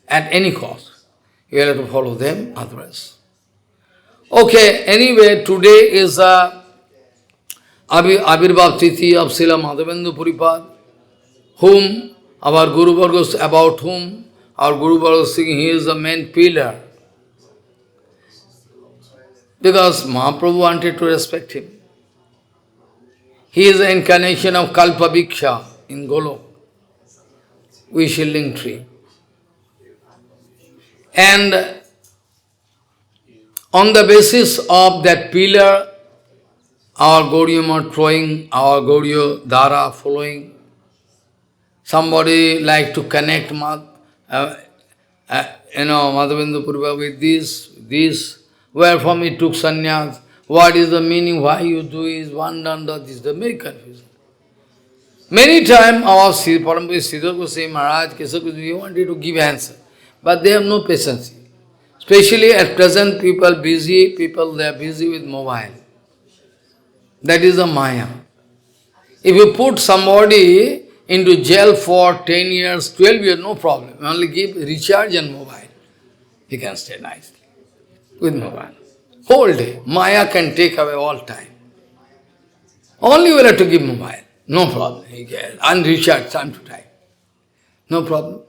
at any cost. You will have to follow them, otherwise. Okay, anyway, today is Āvirbhāva Tithi of Śrīla Mādhavendra Purīpāda, whom our Guru Varga, about whom our Guru Varga is saying he is the main pillar. Because Mahaprabhu wanted to respect him. He is the incarnation of Kalpa-Viksha in Golok, with shielding tree. And on the basis of that pillar, our Gauriya Math throwing, our Gauriya Dhara following, somebody like to connect Mādhavendra Purīpāda with this, wherefrom he took sannyas, what is the meaning, why you do is one danda, this is the very confusion. Many times our Parampara Siddhar Goswami Maharaj, Keshav Goswami wanted to give answer, but they have no patience. Especially at present, they are busy with mobile. That is a Maya. If you put somebody into jail for 10 years, 12 years, no problem. You only give recharge and mobile. He can stay nicely with mobile. Whole day. Maya can take away all time. Only you will have to give mobile. No problem. He can unrecharge time to time. No problem.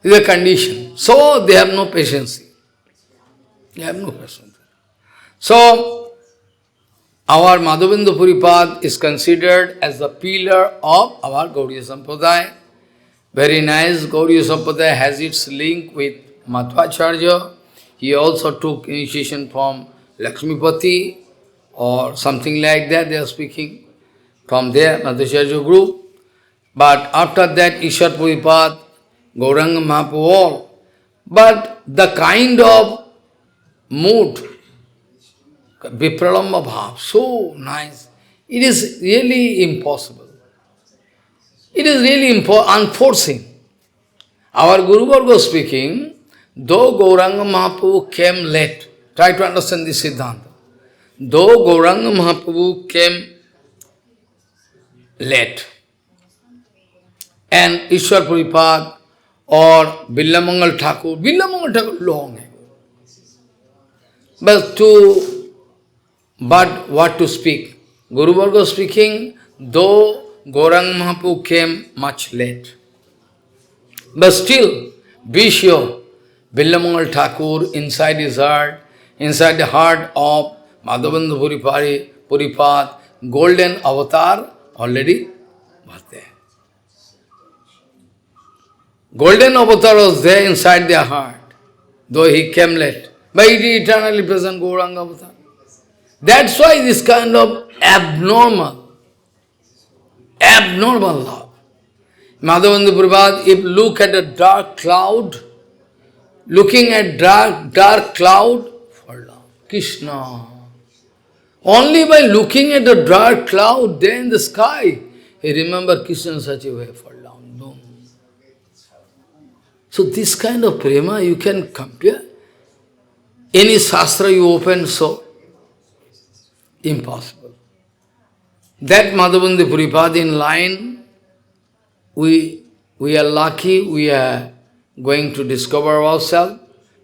It is a condition. So they have no patience. They have no patience. So our Mādhavendra Purīpāda is considered as the pillar of our Gauriya Sampradaya. Very nice. Gauriya Sampradaya has its link with Madhvacharya. he also took initiation from Lakshmipati or something like that, they are speaking from there, Madhacharya group. But after that, Ishwar Purīpāda, Gauranga Mahaprabhu, all. But the kind of mood, Vipralamba Bhav, so nice, it is really impossible. It is really unforeseen. Our Guru Varga speaking, though Gauranga Mahaprabhu came late, try to understand this Siddhanta. Though Gauranga Mahaprabhu came late, and Ishwar Purīpāda or Billamangal Thakur long ago. But what to speak? Guru Varga speaking, though Gauranga Mahaprabhu came much late. But still, be sure, Billamangal Thakur inside his heart, inside the heart of Mādhavendra Purīpāda, golden avatar already was there. Golden avatar was there inside their heart, though he came late. But it is eternally present Gauranga avatar. That's why this kind of abnormal love. Mādhavendra Purīpāda, if look at a dark cloud, looking at dark cloud, fall down. Krishna. Only by looking at the dark cloud there in the sky, he remember Krishna in such a way, fall down. Boom. So this kind of prema you can compare. Any shastra you open, so impossible. That Mādhavendra Purīpāda in line, we are lucky, we are going to discover ourselves,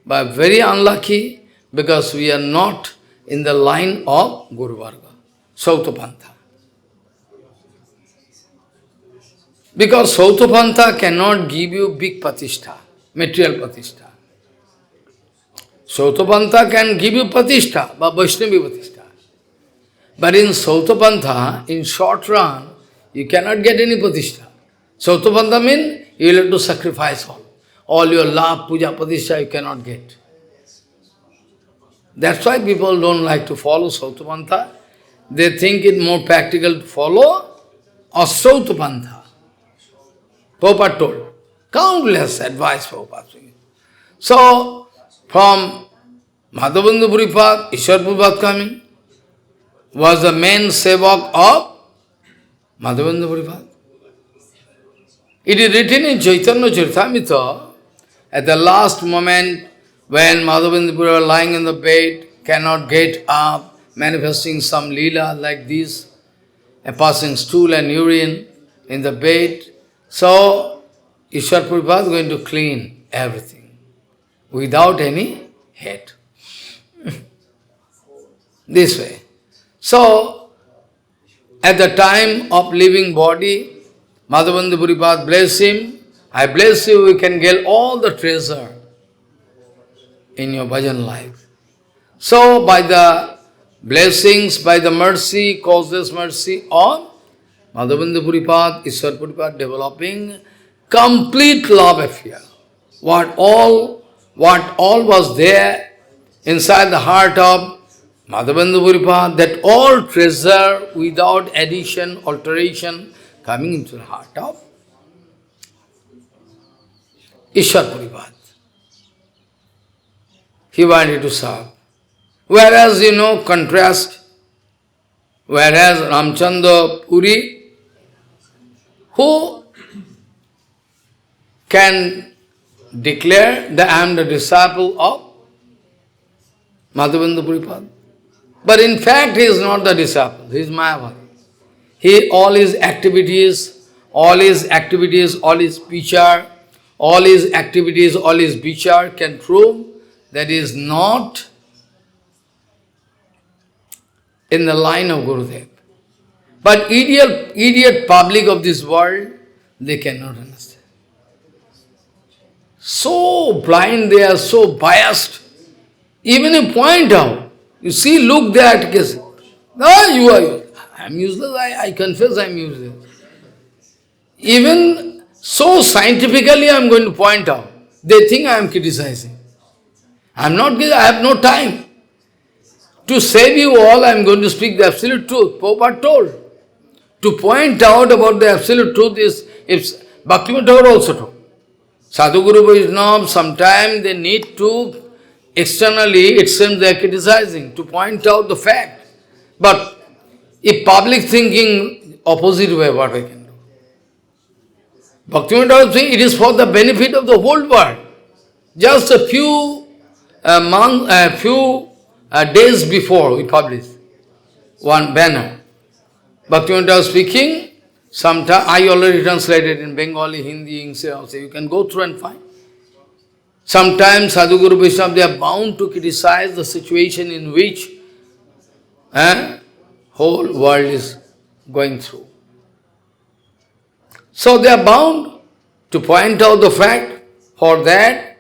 but very unlucky because we are not in the line of Guru Varga, Śrauta-pāṇthā. Because Śrauta-pāṇthā cannot give you big patishtha, material patishtha. Śrauta-pāṇthā can give you patishtha, but Vaishnavi patishtha. But in Śrauta-pāṇthā, in short run, you cannot get any patishtha. Śrauta-pāṇthā means you will have to sacrifice all. All your love, puja, patishtha you cannot get. That's why people don't like to follow Śrauta-pāṇthā. They think it more practical to follow Śrauta-pāṇthā. Prabhupada told. Countless advice Prabhupada. So, from Mādhavendra Purīpāda, Ishwar Purīpāda coming, was the main sevak of Mādhavendra Purīpāda. It is written in Chaitanya Charitamrita, at the last moment, when Mādhavendra Purīpāda lying in the bed, cannot get up, manifesting some Śrīla like this, and passing stool and urine in the bed. So, Ishwar Purīpāda is going to clean everything, without any head. This way. So, at the time of leaving body, Mādhavendra Purīpāda bless him. I bless you, you can get all the treasure in your bhajan life. So, by the blessings, by the mercy, causeless mercy of Mādhavendra Purīpāda, Ishwar Purīpāda developing complete love affair. What all was there inside the heart of Mādhavendra Purīpāda, that all treasure without addition, alteration, coming into the heart of Ishwar Purīpāda. He wanted to serve. Whereas, contrast, whereas Ramchandra Puri, who can declare that I am the disciple of Mādhavendra Purīpāda. But in fact, he is not the disciple, he is Mayavadi. All his activities, all his vichar, all his activities, all his vichar can prove that he is not in the line of Gurudev. But idiot public of this world, they cannot understand. So blind they are, so biased. Even you point out, you see, look there, you are. I am useless, I confess I am useless. Even so scientifically I am going to point out. They think I am criticizing. I have no time. To save you all, I am going to speak the absolute truth. Prabhupada told. To point out about the absolute truth is, if Bhaktivinoda also told. Sadhguru Vaishnava, sometimes they need to, externally, it seems they are criticizing, to point out the fact. But if public thinking opposite way, what I can do? Bhaktivinoda was saying, it is for the benefit of the whole world. Just a few days before we published one banner. Bhaktivinoda was speaking. Sometime I already translated in Bengali, Hindi, English also. You can go through and find. Sometimes Sadhguru Vaishnava, they are bound to criticize the situation in which whole world is going through. So they are bound to point out the fact. For that,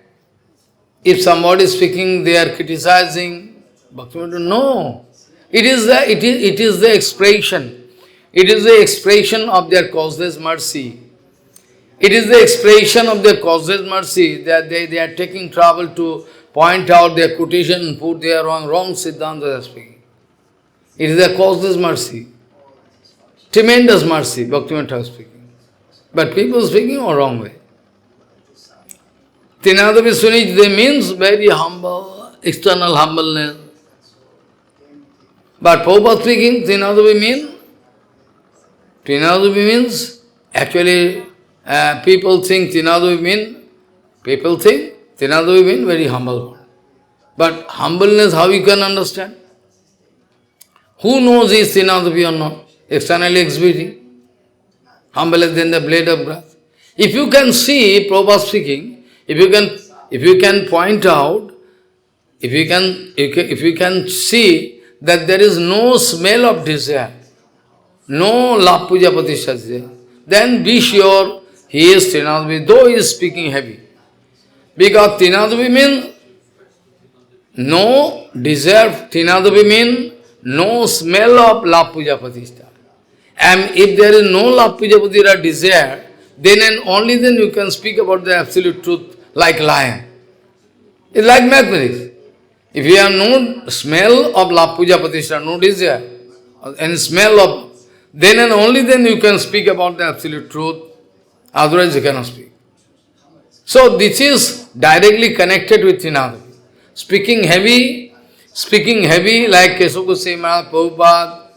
if somebody is speaking, they are criticizing. Bhaktivinoda, no. It is the expression. It is the expression of their causeless mercy. It is the expression of their causeless mercy that they are taking trouble to point out their quotation and put their wrong Siddhanta they are speaking. It is their causeless mercy. Tremendous mercy, Bhaktivinoda is speaking. But people speaking in wrong way. Tinadavi Sunij, they means very humble, external humbleness. But Prabhupada speaking, Tinadavi means, actually, people think Tinadavi mean very humble. But humbleness, how you can understand? Who knows is Tinadavi or not? Externally exhibiting. Humble than the blade of grass. If you can see, Prabhupada speaking, if you can point out, if you can see that there is no smell of desire, no love puja pratishtha, then be sure he is Tinadavi, though he is speaking heavy. Because Tinadavi means no desire, Tinadavi means no smell of love puja pratishtha. And if there is no love puja pratishtha desire, then and only then you can speak about the absolute truth like lion. It's like mathematics. If you have no smell of love puja pratishtha, no desire, and smell of, then and only then you can speak about the absolute truth, otherwise you cannot speak. So this is directly connected with Tinadavi. Speaking heavy like Kesava Goswami Maharaj, Prabhupada,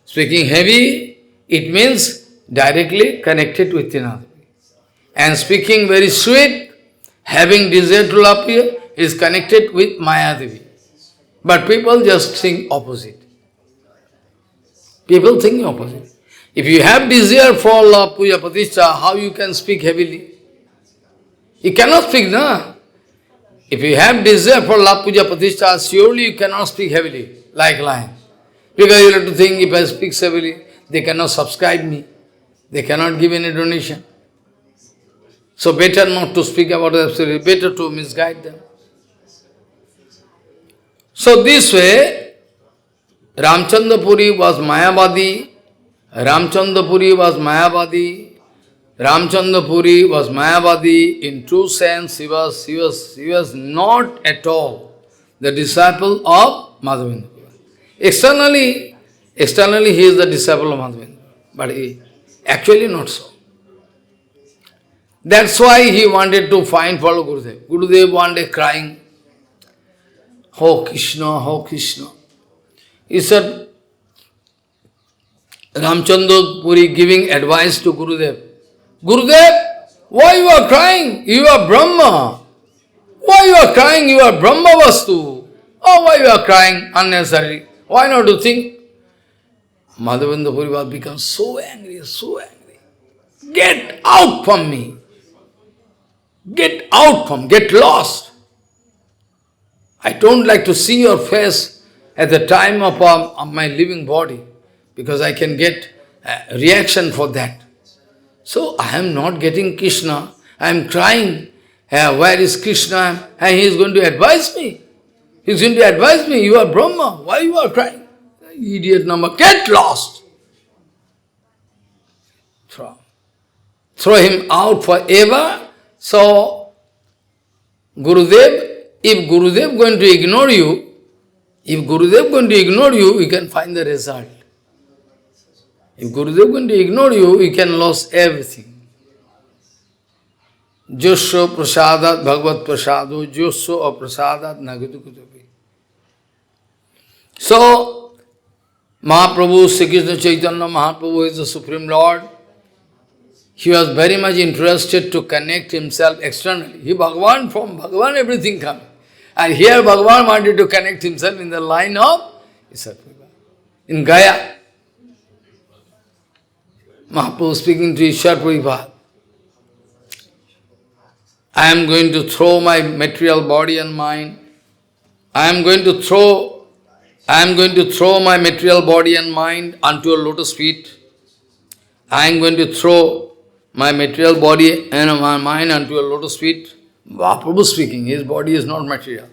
speaking heavy, it means directly connected with Tinadavi. And speaking very sweet, having desire to love here, is connected with Mayadevi. But people just think opposite. People think opposite. If you have desire for love, puja, pratishtha, how you can speak heavily? You cannot speak, no? If you have desire for love, puja, pratishtha, surely you cannot speak heavily, like lion. Because you have to think, if I speak heavily, they cannot subscribe me. They cannot give any donation. So better not to speak about the absolute, better to misguide them. So this way, Ramchandra Puri was Mayavadi. Ramchandra Puri was Mayavadi. In true sense, he was not at all the disciple of Mādhavendra. Externally he is the disciple of Mādhavendra, but he actually not so. That's why he wanted to follow Gurudev. Gurudev one day crying, "Oh Krishna, oh Krishna." He said, Ramchandra Puri giving advice to Gurudev. Gurudev, why you are crying? You are Brahma. Why you are crying? You are Brahma Vastu. Oh, why you are crying unnecessarily? Why not to think? Mādhavendra Puri was become so angry, so angry. Get out from me. Get lost. I don't like to see your face at the time of my living body, because I can get a reaction for that. So I am not getting Krishna. I am crying. Where is Krishna? And he is going to advise me. He is going to advise me. You are Brahma. Why you are crying? Idiot number. Get lost. Throw him out forever. So Gurudev If Gurudev going to ignore you, you can find the result. If Gurudev going to ignore you, you can lose everything. Josho prasadat bhagavat prasado, josho aprasadat nagatu kutapi. So, Mahaprabhu, Sri Krishna Chaitanya Mahaprabhu is the Supreme Lord. He was very much interested to connect himself externally. He Bhagavan, from Bhagavan everything comes. And here Bhagavan wanted to connect himself in the line of Ishwar-Purīpāda. In Gaya, Mahaprabhu speaking to Śrauta-vāṇī-panthā. I am going to throw my material body and mind. I am going to throw my material body and mind onto a lotus feet. I am going to throw my material body and my mind onto a lotus feet. Mahaprabhu speaking, his body is not material.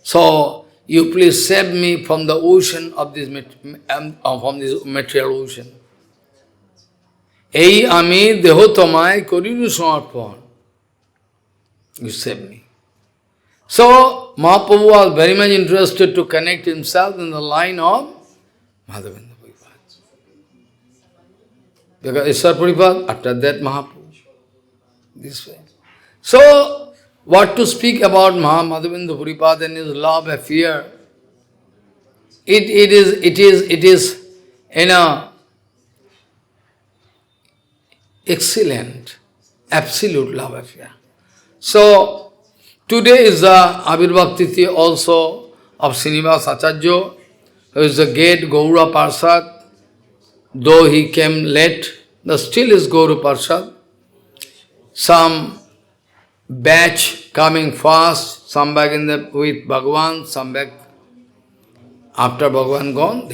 So, you please save me from the ocean of this, from this material ocean. Ei ami deho tomai koriru samarpan. You save me. So, Mahaprabhu was very much interested to connect himself in the line of Mādhavendra. Because Śrauta-vāṇī-panthā, after that Mahaprabhu. This way. So, what to speak about Mādhavendra Purīpāda and his love affair? It is excellent, absolute love affair. So, today is the Āvirbhāva Tithi also of Śrinivāsa Ācārya, who is the great Gaura Parshad. Though he came late, but still is Gaura Parshad. Some batch coming fast, some back with Bhagavan, some back after Bhagavan gone,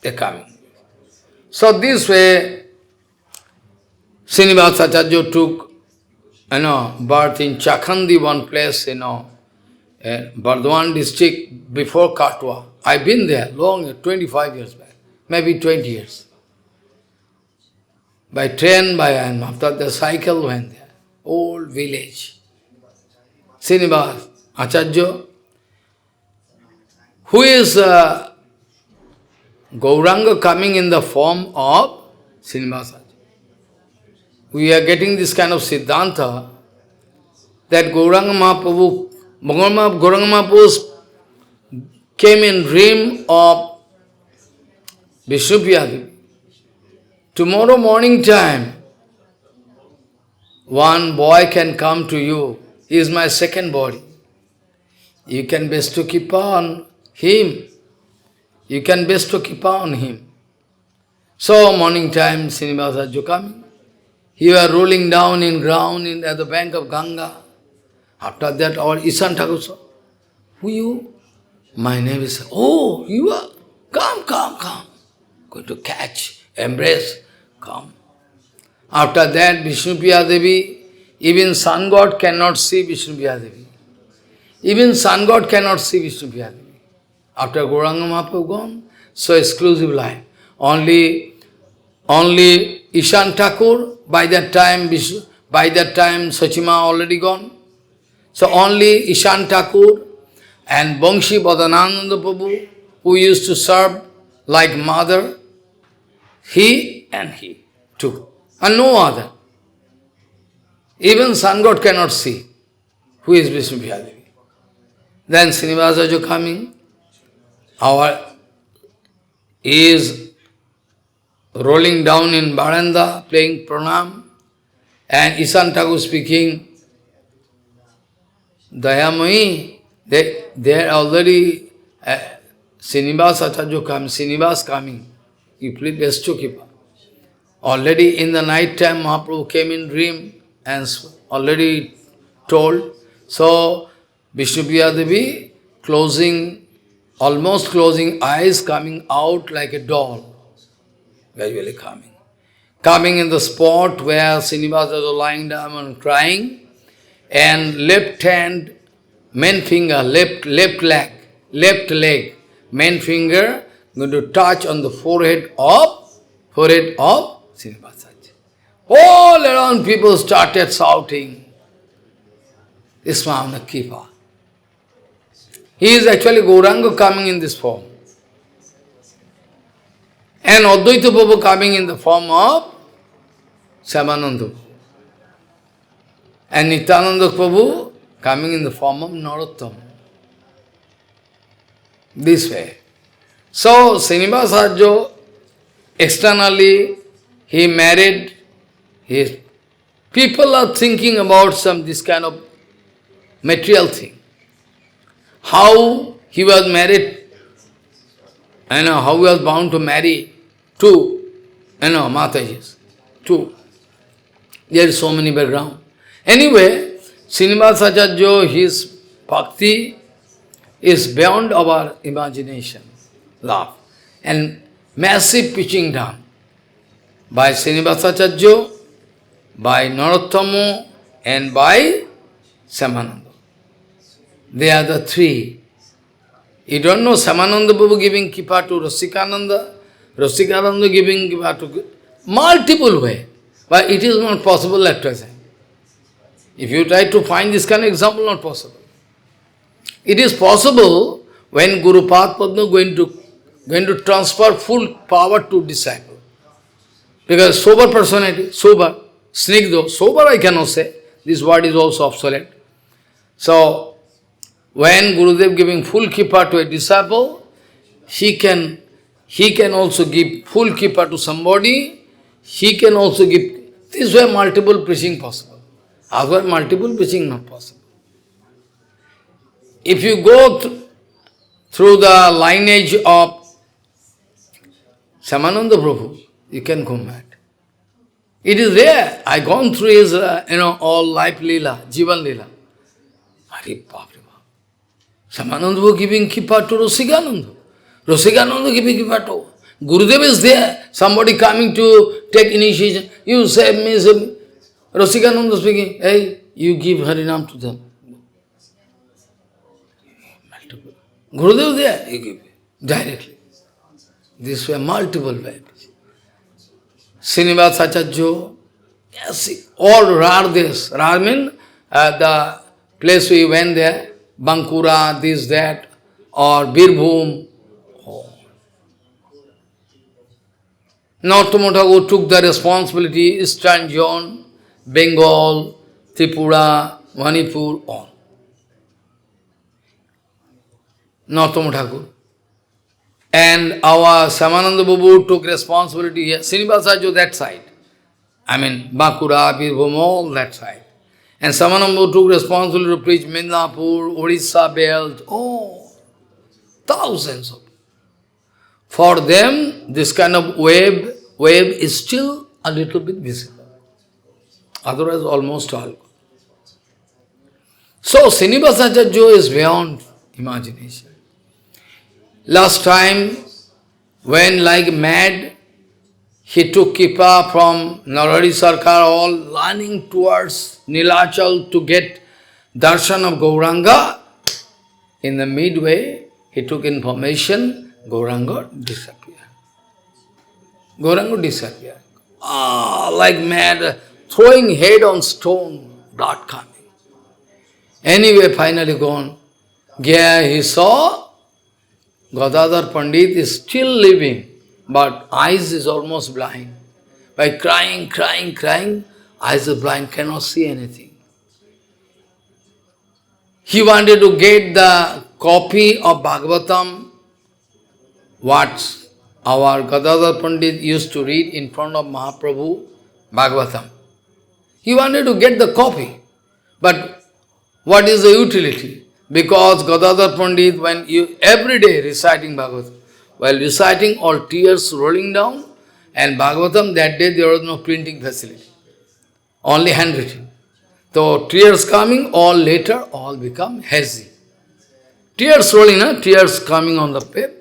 they are coming. So this way, Śrinivāsa Ācārya took birth in Chakhandi, one place, Bardhaman district before Katwa. I've been there long, 25 years back, maybe 20 years. By train, and after the cycle went there. Old village. Śrinivāsa Ācārya, who is Gauranga coming in the form of Śrinivāsa Ācārya. We are getting this kind of Siddhanta that Gauranga Mahaprabhu, Gauranga Mahaprabhu came in dream of Vishnupriya Devi. Tomorrow morning time, one boy can come to you. He is my second body. You can best to keep on him. You can best to keep on him. So morning time, Śrinivāsa Ācārya coming. You are rolling down in ground at the bank of Ganga. After that, our Ishan Thakur said, who you? My name is, oh, you are? Come. Going to catch, embrace, come. After that, Vishnupriya Devi, even sun god cannot see Vishnupriya Devi. Even sun god cannot see Vishnupriya Devi. After Gauranga Mahaprabhu gone, so exclusive life. Only Ishan Thakur, by that time Sachima already gone. So only Ishan Thakur and Bangshi Badananda Prabhu, who used to serve like mother, he and he, two, and no other. Even sun god cannot see who is Vishnupriya Devi. Then Śrinivāsa Ācārya coming, is rolling down in Baranda, playing pranam, and Ishan Thakur speaking, Dayamai, they are already, Śrinivāsa Ācārya coming, Śrinivāsa coming, you please best to keep up. Already in the night time, Mahaprabhu came in dream and already told. So, Vishnupriya Devi almost closing eyes, coming out like a doll, gradually coming. Coming in the spot where Śrinivāsa was lying down and crying, and left hand, main finger, left leg, main finger, going to touch on the forehead of Śrinivāsa. All around people started shouting, Ismāna Kipa. He is actually Gauranga coming in this form. And Advaita Prabhu coming in the form of Shyamananda Prabhu. And Nityananda Prabhu coming in the form of Narottama. This way. So, Śrinivāsa externally, he married, people are thinking about this kind of material thing. How he was married, how he was bound to marry two, Matajis, two. There is so many background. Anyway, Śrinivāsa, his bhakti is beyond our imagination, love. And massive pitching down by Śrinivāsa, by Narottama, and by Shyamananda. They are the three. You don't know Shyamananda Prabhu giving kippa to Rasikananda, Rasikananda giving kippa to multiple way. But it is not possible at present. If you try to find this kind of example, not possible. It is possible when Guru Padma going to transfer full power to disciple. Because sober personality, sober, snigdho, sober I cannot say, this word is also obsolete. So, when Gurudev giving full kippa to a disciple, he can also give full kippa to somebody, he can also give, this way multiple preaching possible. Otherwise multiple preaching not possible. If you go through the lineage of Shyamananda Prabhu, you can go mad. It is rare. I gone through his, all life lila, Jivan lila. Āvirbhāva. Shyamananda Prabhu giving kippa to Rasikananda. Rasikananda giving kippa to. Gurudev is there. Somebody coming to take initiation. You say, Rasikananda speaking, hey, you give Harinam to them. Gurudev there, you give directly. This way, multiple ways. Śrinivāsa, yes, all Radhes. Rad means the place we went there, Bankura, this, that, or Birbhum. Oh. Narottama Thakur took the responsibility, Eastern Zone, Bengal, Tripura, Manipur, all. Narottama Thakur. And our Shyamananda Prabhu took responsibility here. Śrinivāsa, that side. Bakura, Birbhum, all that side. And Shyamananda Prabhu took responsibility to preach Midnapur, Orissa belt, thousands of. For them, this kind of wave is still a little bit visible. Otherwise, almost all. So, Śrinivāsa is beyond imagination. Last time, when like mad, he took kippa from Narari Sarkar, all running towards Nilachal to get darshan of Gauranga. In the midway, he took information, Gauranga disappeared. Gauranga disappeared. Like mad, throwing head on stone, blood coming. Anyway, finally gone. There he saw Gadadhar Pandit is still living, but eyes is almost blind. By crying, eyes are blind, cannot see anything. He wanted to get the copy of Bhagavatam, what our Gadadhar Pandit used to read in front of Mahaprabhu, Bhagavatam. He wanted to get the copy, but what is the utility? Because Gadadhar Pandit, when you every day reciting Bhagavatam, while reciting, all tears rolling down, and Bhagavatam, that day there was no printing facility, only handwritten. So tears coming, all later, all become hazy. Tears rolling, tears coming on the paper,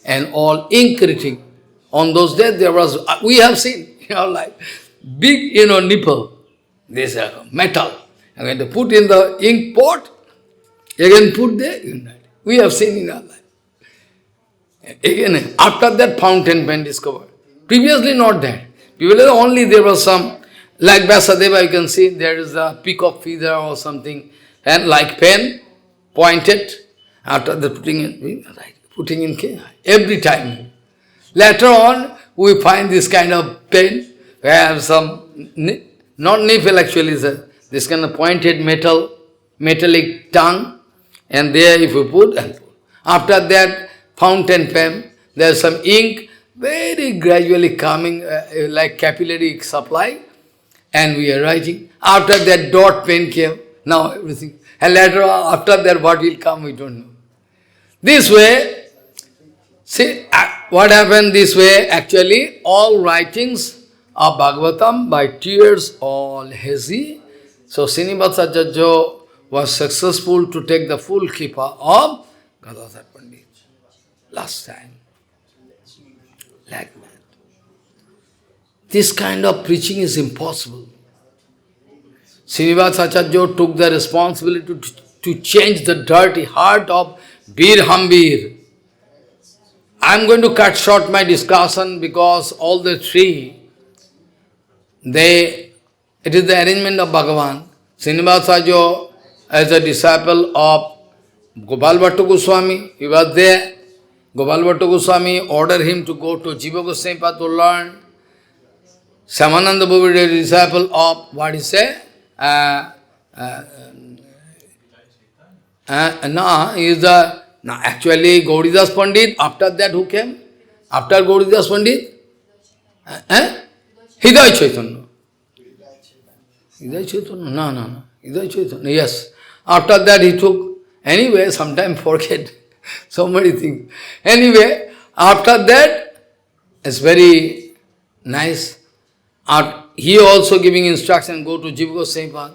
and all ink written. On those days there was, we have seen in our life, big, nipple, this metal. I'm going to put in the ink pot, again put there, we have seen in our life. Again, after that fountain pen discovered. Previously not that. Previously only there was some, like Vyasadeva you can see, there is a peacock feather or something, and like pen, pointed, After the putting in cane, every time. Later on, we find this kind of pain. We have some, not nipple actually, this kind of pointed metallic tongue, and there if you put, after that fountain pen, there is some ink, very gradually coming, like capillary supply, and we are writing. After that dot pen came, now everything. And later on, after that what will come, we don't know. This way, see, what happened this way, actually, all writings of Bhagavatam by tears, all hazy. So, Śrinivāsa Jajjo was successful to take the full kripa of Gadadhar Pandit last time. Like that. This kind of preaching is impossible. Śrinivāsa Jajjo took the responsibility to change the dirty heart of Bir Hambir. I am going to cut short my discussion because all the three, it is the arrangement of Bhagavan. Śrinivāsa Jajjo, as a disciple of Gopal Bhatta Goswami, he was there. Gopal Bhatta Goswami ordered him to go to Jiva Goswami Path to learn. Samananda Bhavi, a disciple of, what he say? Actually Gauridas Pandit, after that who came? After Gauridas Pandit? Hidaya Chaitanya. Hidaya Chaitanya? No. Hidaya Chaitanya, yes. After that he took, anyway, sometimes forget so many things. Anyway, after that, it's very nice. He also giving instruction, go to Jiva Goswami Path.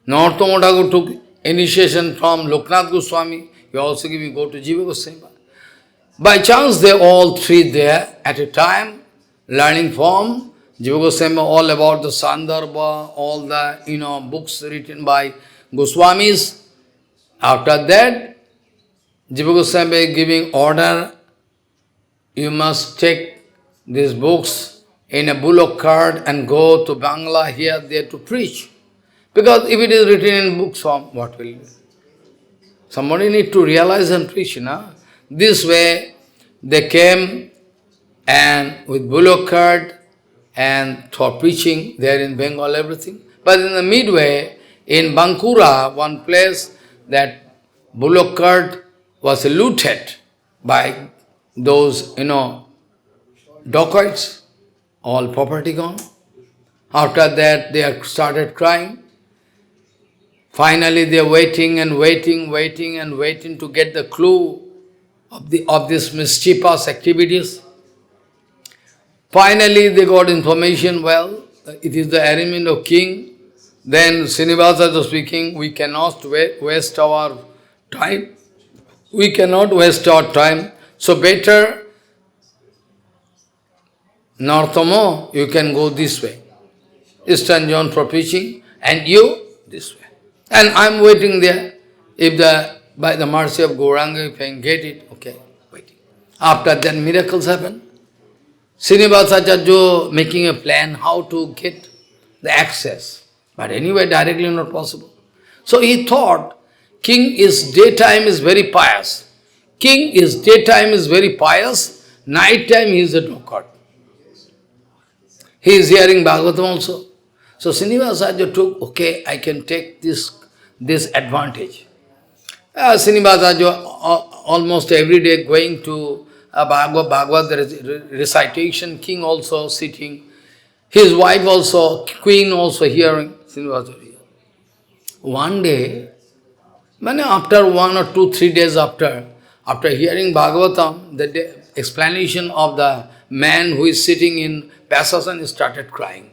Narottam Thakur took initiation from Loknath Goswami. He also giving, go to Jiva Goswami Path. By chance, they all three there at a time, learning from Jiva Goswami, all about the Sandarbha, all the books written by Goswamis. After that, Jiva Goswami giving order, you must take these books in a bullock cart and go to Bangla, here, there to preach. Because if it is written in book form, what will you do? Somebody need to realize and preach, na? This way, they came and with bullock cart and for preaching there in Bengal, everything. But in the midway, in Bankura, one place, that bullock cart was looted by those, dacoits, all property gone. After that, they started crying. Finally, they are waiting to get the clue of this mischievous activities. Finally, they got information, well, it is the arrangement of king. Then Śrinivāsa was speaking, we cannot waste our time. We cannot waste our time. So better, Narottama, you can go this way. Eastern John for preaching, and you this way. And I am waiting there. If by the mercy of Gauranga, if I can get it, okay, waiting. After that, miracles happen. Śrinivāsa Jajjo making a plan how to get the access. But anyway, directly not possible. So he thought, king is daytime is very pious. King is daytime is very pious, night time he is a drunkard. He is hearing Bhagavatam also. So Śrinivāsa Jajjo took, okay, I can take this advantage. Śrinivāsa Jajjo almost every day going to Bhagavad recitation, king also sitting, his wife also, queen also hearing, Śrinivāsa Jajjo. One day, after 1 or 2, 3 days after hearing Bhagavatam, the explanation of the man who is sitting in Pasasan started crying.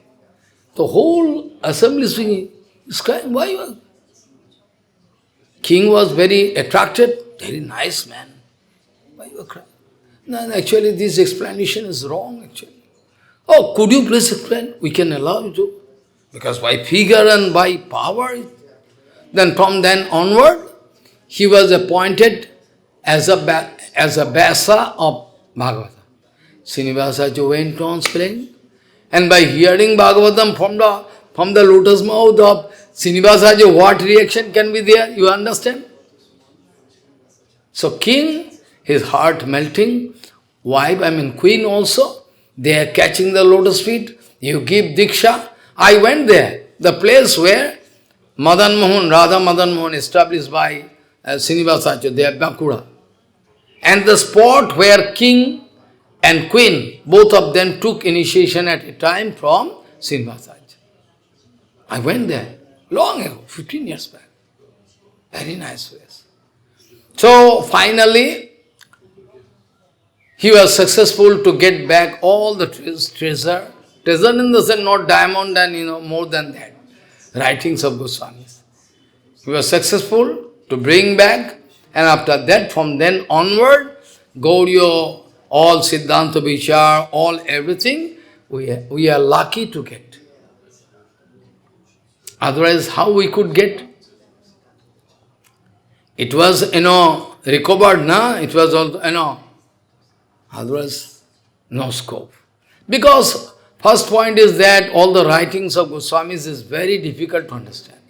The whole assembly is crying. Why? King was very attracted, very nice man. Why you are crying? No, actually this explanation is wrong actually. Oh, could you please explain? We can allow you to. Because by figure and by power, then from then onward, he was appointed as a Vyasa of Bhagavatam. Śrinivāsa Jajjo went on spreading. And by hearing Bhagavatam from the lotus mouth of Śrinivāsa Jajjo, what reaction can be there? You understand? So king, his heart melting, wife, queen also, they are catching the lotus feet, you give Diksha. I went there, the place where Madan Mohan, Radha Madan Mohan established by Śrinivāsa, they are Bankura. And the spot where king and queen, both of them took initiation at a time from Śrinivāsa. I went there long ago, 15 years back. Very nice place. So finally, he was successful to get back all the treasure. Treasure in the sense, not diamond and more than that. Writings of Goswamis. He was successful to bring back, and after that, from then onward, Gauriya, all Siddhanta Vichar, all everything, we are lucky to get. Otherwise, how we could get? It was, recovered, na? It was also, otherwise, no scope. Because first point is that all the writings of Goswamis is very difficult to understand.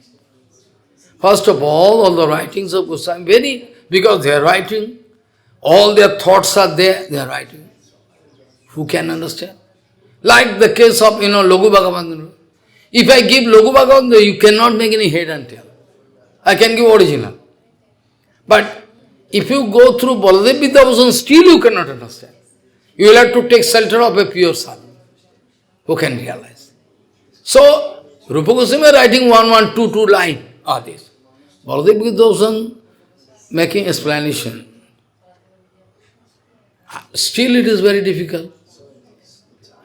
First of all the writings of Goswami, because they are writing, all their thoughts are there, they are writing. Who can understand? Like the case of, Lagu Bhagavatamrita. If I give Lagu Bhagavatamrita, you cannot make any head and tail. I can give original. But if you go through Baladev Vidyabhushan, still you cannot understand. You will have to take shelter of a pure sadhu. Who can realize? So, Rupa Goswami writing 1122 line are this. Baladev Vidyabhushan making explanation. Still it is very difficult.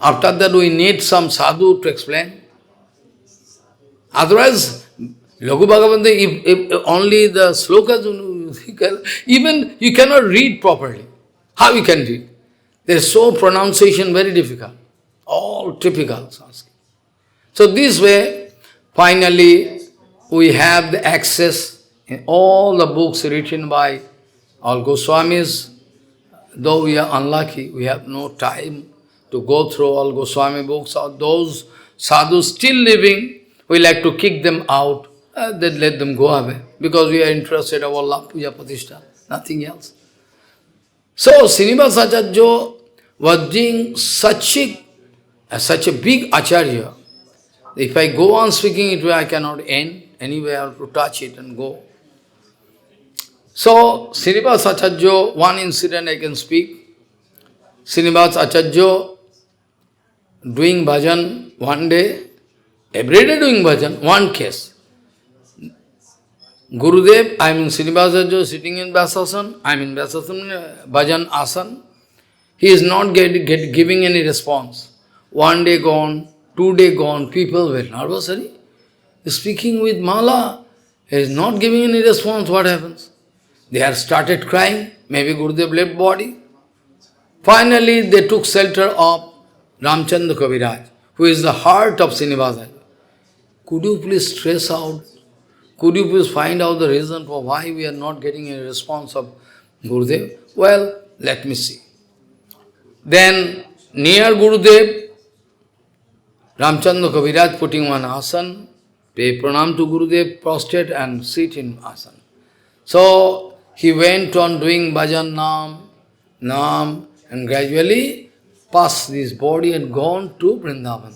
After that we need some sadhu to explain. Otherwise, Lagu Bhagavatamrita, if only the slokas, even you cannot read properly. How you can read? There is so pronunciation very difficult. All typical Sanskrit. So this way, finally, we have the access in all the books written by all Goswamis. Though we are unlucky, we have no time to go through all Goswami books, or those sadhus still living, we like to kick them out, then let them go away, because we are interested in our love, puja, pratishtha, nothing else. So, Śrinivāsa Acārya was doing such a big Ācārya. If I go on speaking it, I cannot end. Anyway, I have to touch it and go. So, Śrinivāsa Acārya, one incident I can speak. Śrinivāsa Acārya doing bhajan one day, every day doing bhajan, one case. Gurudev, Śrinivāsa Acārya sitting in Vyasasana, bhajan asan. He is not giving any response. One day gone, 2 days gone, people were nervous. Speaking with Mala, he is not giving any response, what happens? They have started crying, maybe Gurudev left body. Finally, they took shelter of Ramchandra Kaviraj, who is the heart of Śrinivāsa. Could you please trace out, could you please find out the reason for why we are not getting a response of Gurudev? Well, let me see. Then, near Gurudev, Ramchandra Kaviraj putting one asan, pay pranam to Gurudev, prostrate and sit in asan. So, he went on doing bhajan nam, and gradually passed this body and gone to Vrindavan.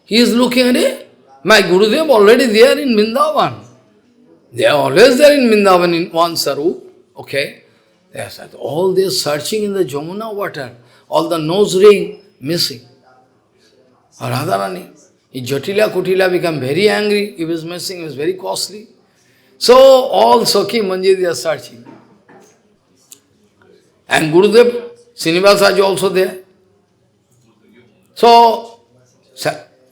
He is looking at it, my Gurudev already there in Vrindavan. They are always there in Vrindavan in one sarup. Okay? They are all this searching in the Jamuna water, all the nose ring missing. Radharani, Jatila Kutila become very angry, he was missing, it was very costly. So all Sakhi Manjiri are searching. And Gurudev, Śrinivāsa is also there. So,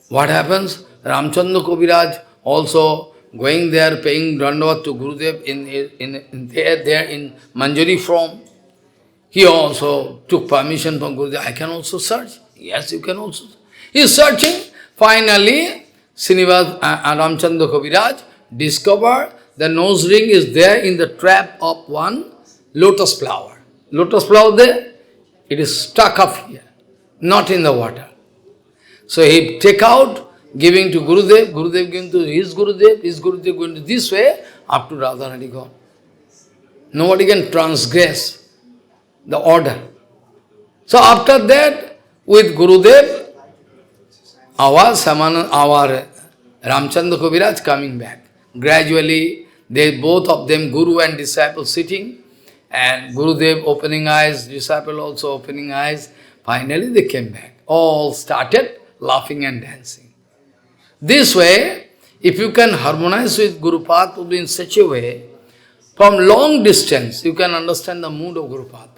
what happens? Ramchandra Kaviraj also going there, paying dandavat to Gurudev there in Manjari form. He also took permission from Gurudev. I can also search. Yes, you can also. He is searching. Finally, Śrinivāsa and Ramchandra Kaviraj discovered the nose ring is there in the trap of one lotus flower. Lotus flower there, it is stuck up here, not in the water. So he take out, giving to Gurudev, Gurudev giving to his Gurudev going to this way, up to Radharani gone. Nobody can transgress the order. So after that, with Gurudev, our Ramchandra Kaviraj coming back. Gradually, they both of them, Guru and disciple sitting, and Gurudev opening eyes, disciple also opening eyes. Finally they came back. All started laughing and dancing. This way, if you can harmonize with Gurupāda in such a way, from long distance, you can understand the mood of Gurupāda.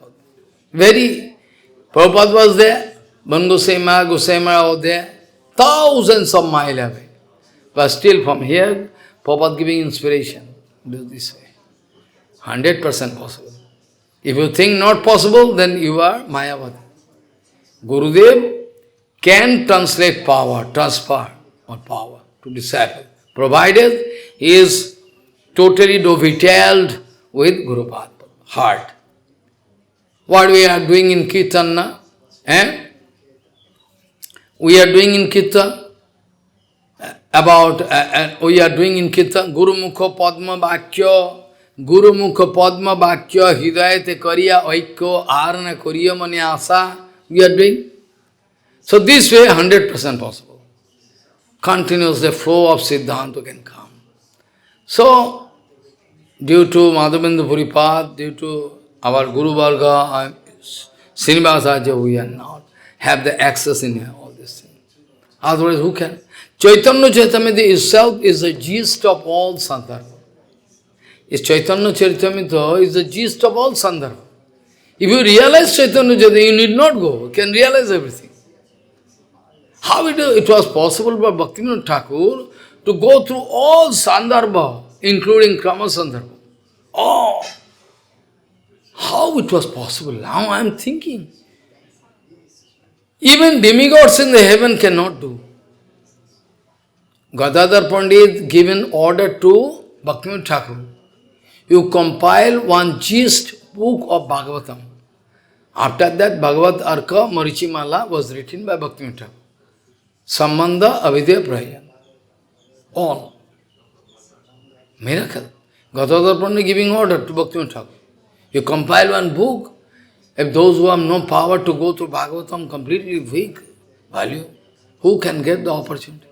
Prabhupada was there, Gosema was there, thousands of miles away. But still from here, Prabhupada giving inspiration. Do this way. 100% possible. If you think not possible, then you are Mayavadi. Gurudev can translate power, transfer or power to disciple, provided he is totally dovetailed with Gurupāda, heart. What we are doing in Kirtana, we are doing in Kirtan, we are doing in Kirtan, Guru Mukha Padma Bhakya, Guru Mukha Padma Bhakya, Hidayate Kariya Aikyo, Arana Kariya Manyasa, we are doing. So this way, 100% possible. Continuous the flow of Siddhanta can come. So, due to Mādhavendra Purīpāda, due to our Guru Varga, Śrinivāsa, we are not have the access in all these things. Otherwise, who can? Chaitanya Charitamrita itself is the gist of all Sandarbha. Chaitanya Charitamrita is the gist of all Sandarbha. If you realize Chaitanya Charitamrita, you need not go, you can realize everything. How it was possible for Bhaktivinoda Thakur to go through all Sandarbha, including Krama Sandarbha. Oh! How it was possible? Now I am thinking. Even demigods in the heaven cannot do. Gadadhar Pandit given order to Bhaktivinoda Thakur. You compile one gist book of Bhagavatam. After that, Bhagavad Arka Marichimala was written by Bhaktivinoda Thakur. Sambandha Avidya Prayan. All. Miracle. Gadadhar Pandit giving order to Bhaktivinoda Thakur. You compile one book. If those who have no power to go through Bhagavatam, completely weak value, who can get the opportunity?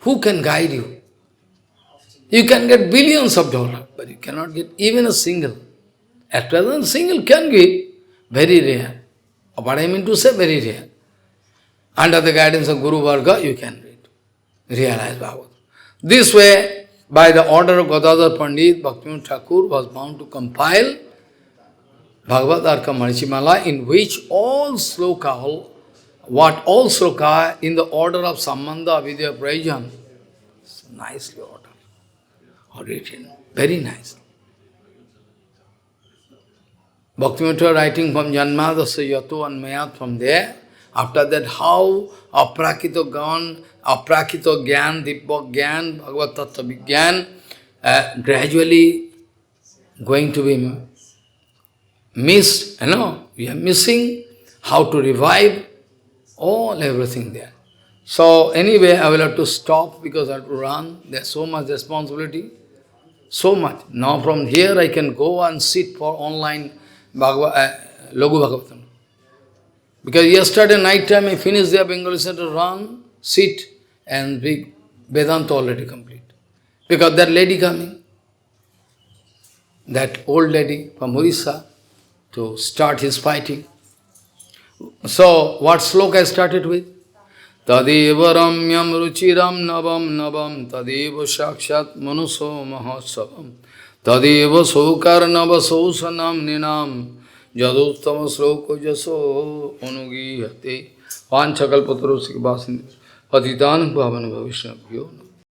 Who can guide you? You can get billions of dollars, but you cannot get even a single. At present, single can give, very rare. What I mean to say, very rare. Under the guidance of Guru Varga, you can realize Bhagavatam. This way, by the order of Gadadhar Pandit, Bhaktivinoda Thakur was bound to compile Bhagavad Arka Marichimala, in which all sloka, in the order of Sambandha, Avidya, Prayojan, nicely ordered, or written, very nice. Bhaktivinoda writing from Janmadasya Yato and Mayat from there. After that, how Aprakito Gyan, Dibba Gyan, Bhagavad Tattva Vigyan, gradually going to be missed, we are missing how to revive everything there. So anyway, I will have to stop because I have to run. There's so much responsibility, so much. Now from here I can go and sit for online Laghu Bhagavatam. Because yesterday night time I finished there, Bengali Center, run, sit, and big Vedanta already complete. Because that lady coming, that old lady from Orissa, to start his fighting. So, what sloka I started with? Tadeva ramyam ruchiram navam tadeva shakshat manuso mahotsavam tadeva sokarnava sosanam ninam jaduttama sloko jaso anugihate vanchakalpataro sikvasindhi patitanam bhavana bhavishnabhyo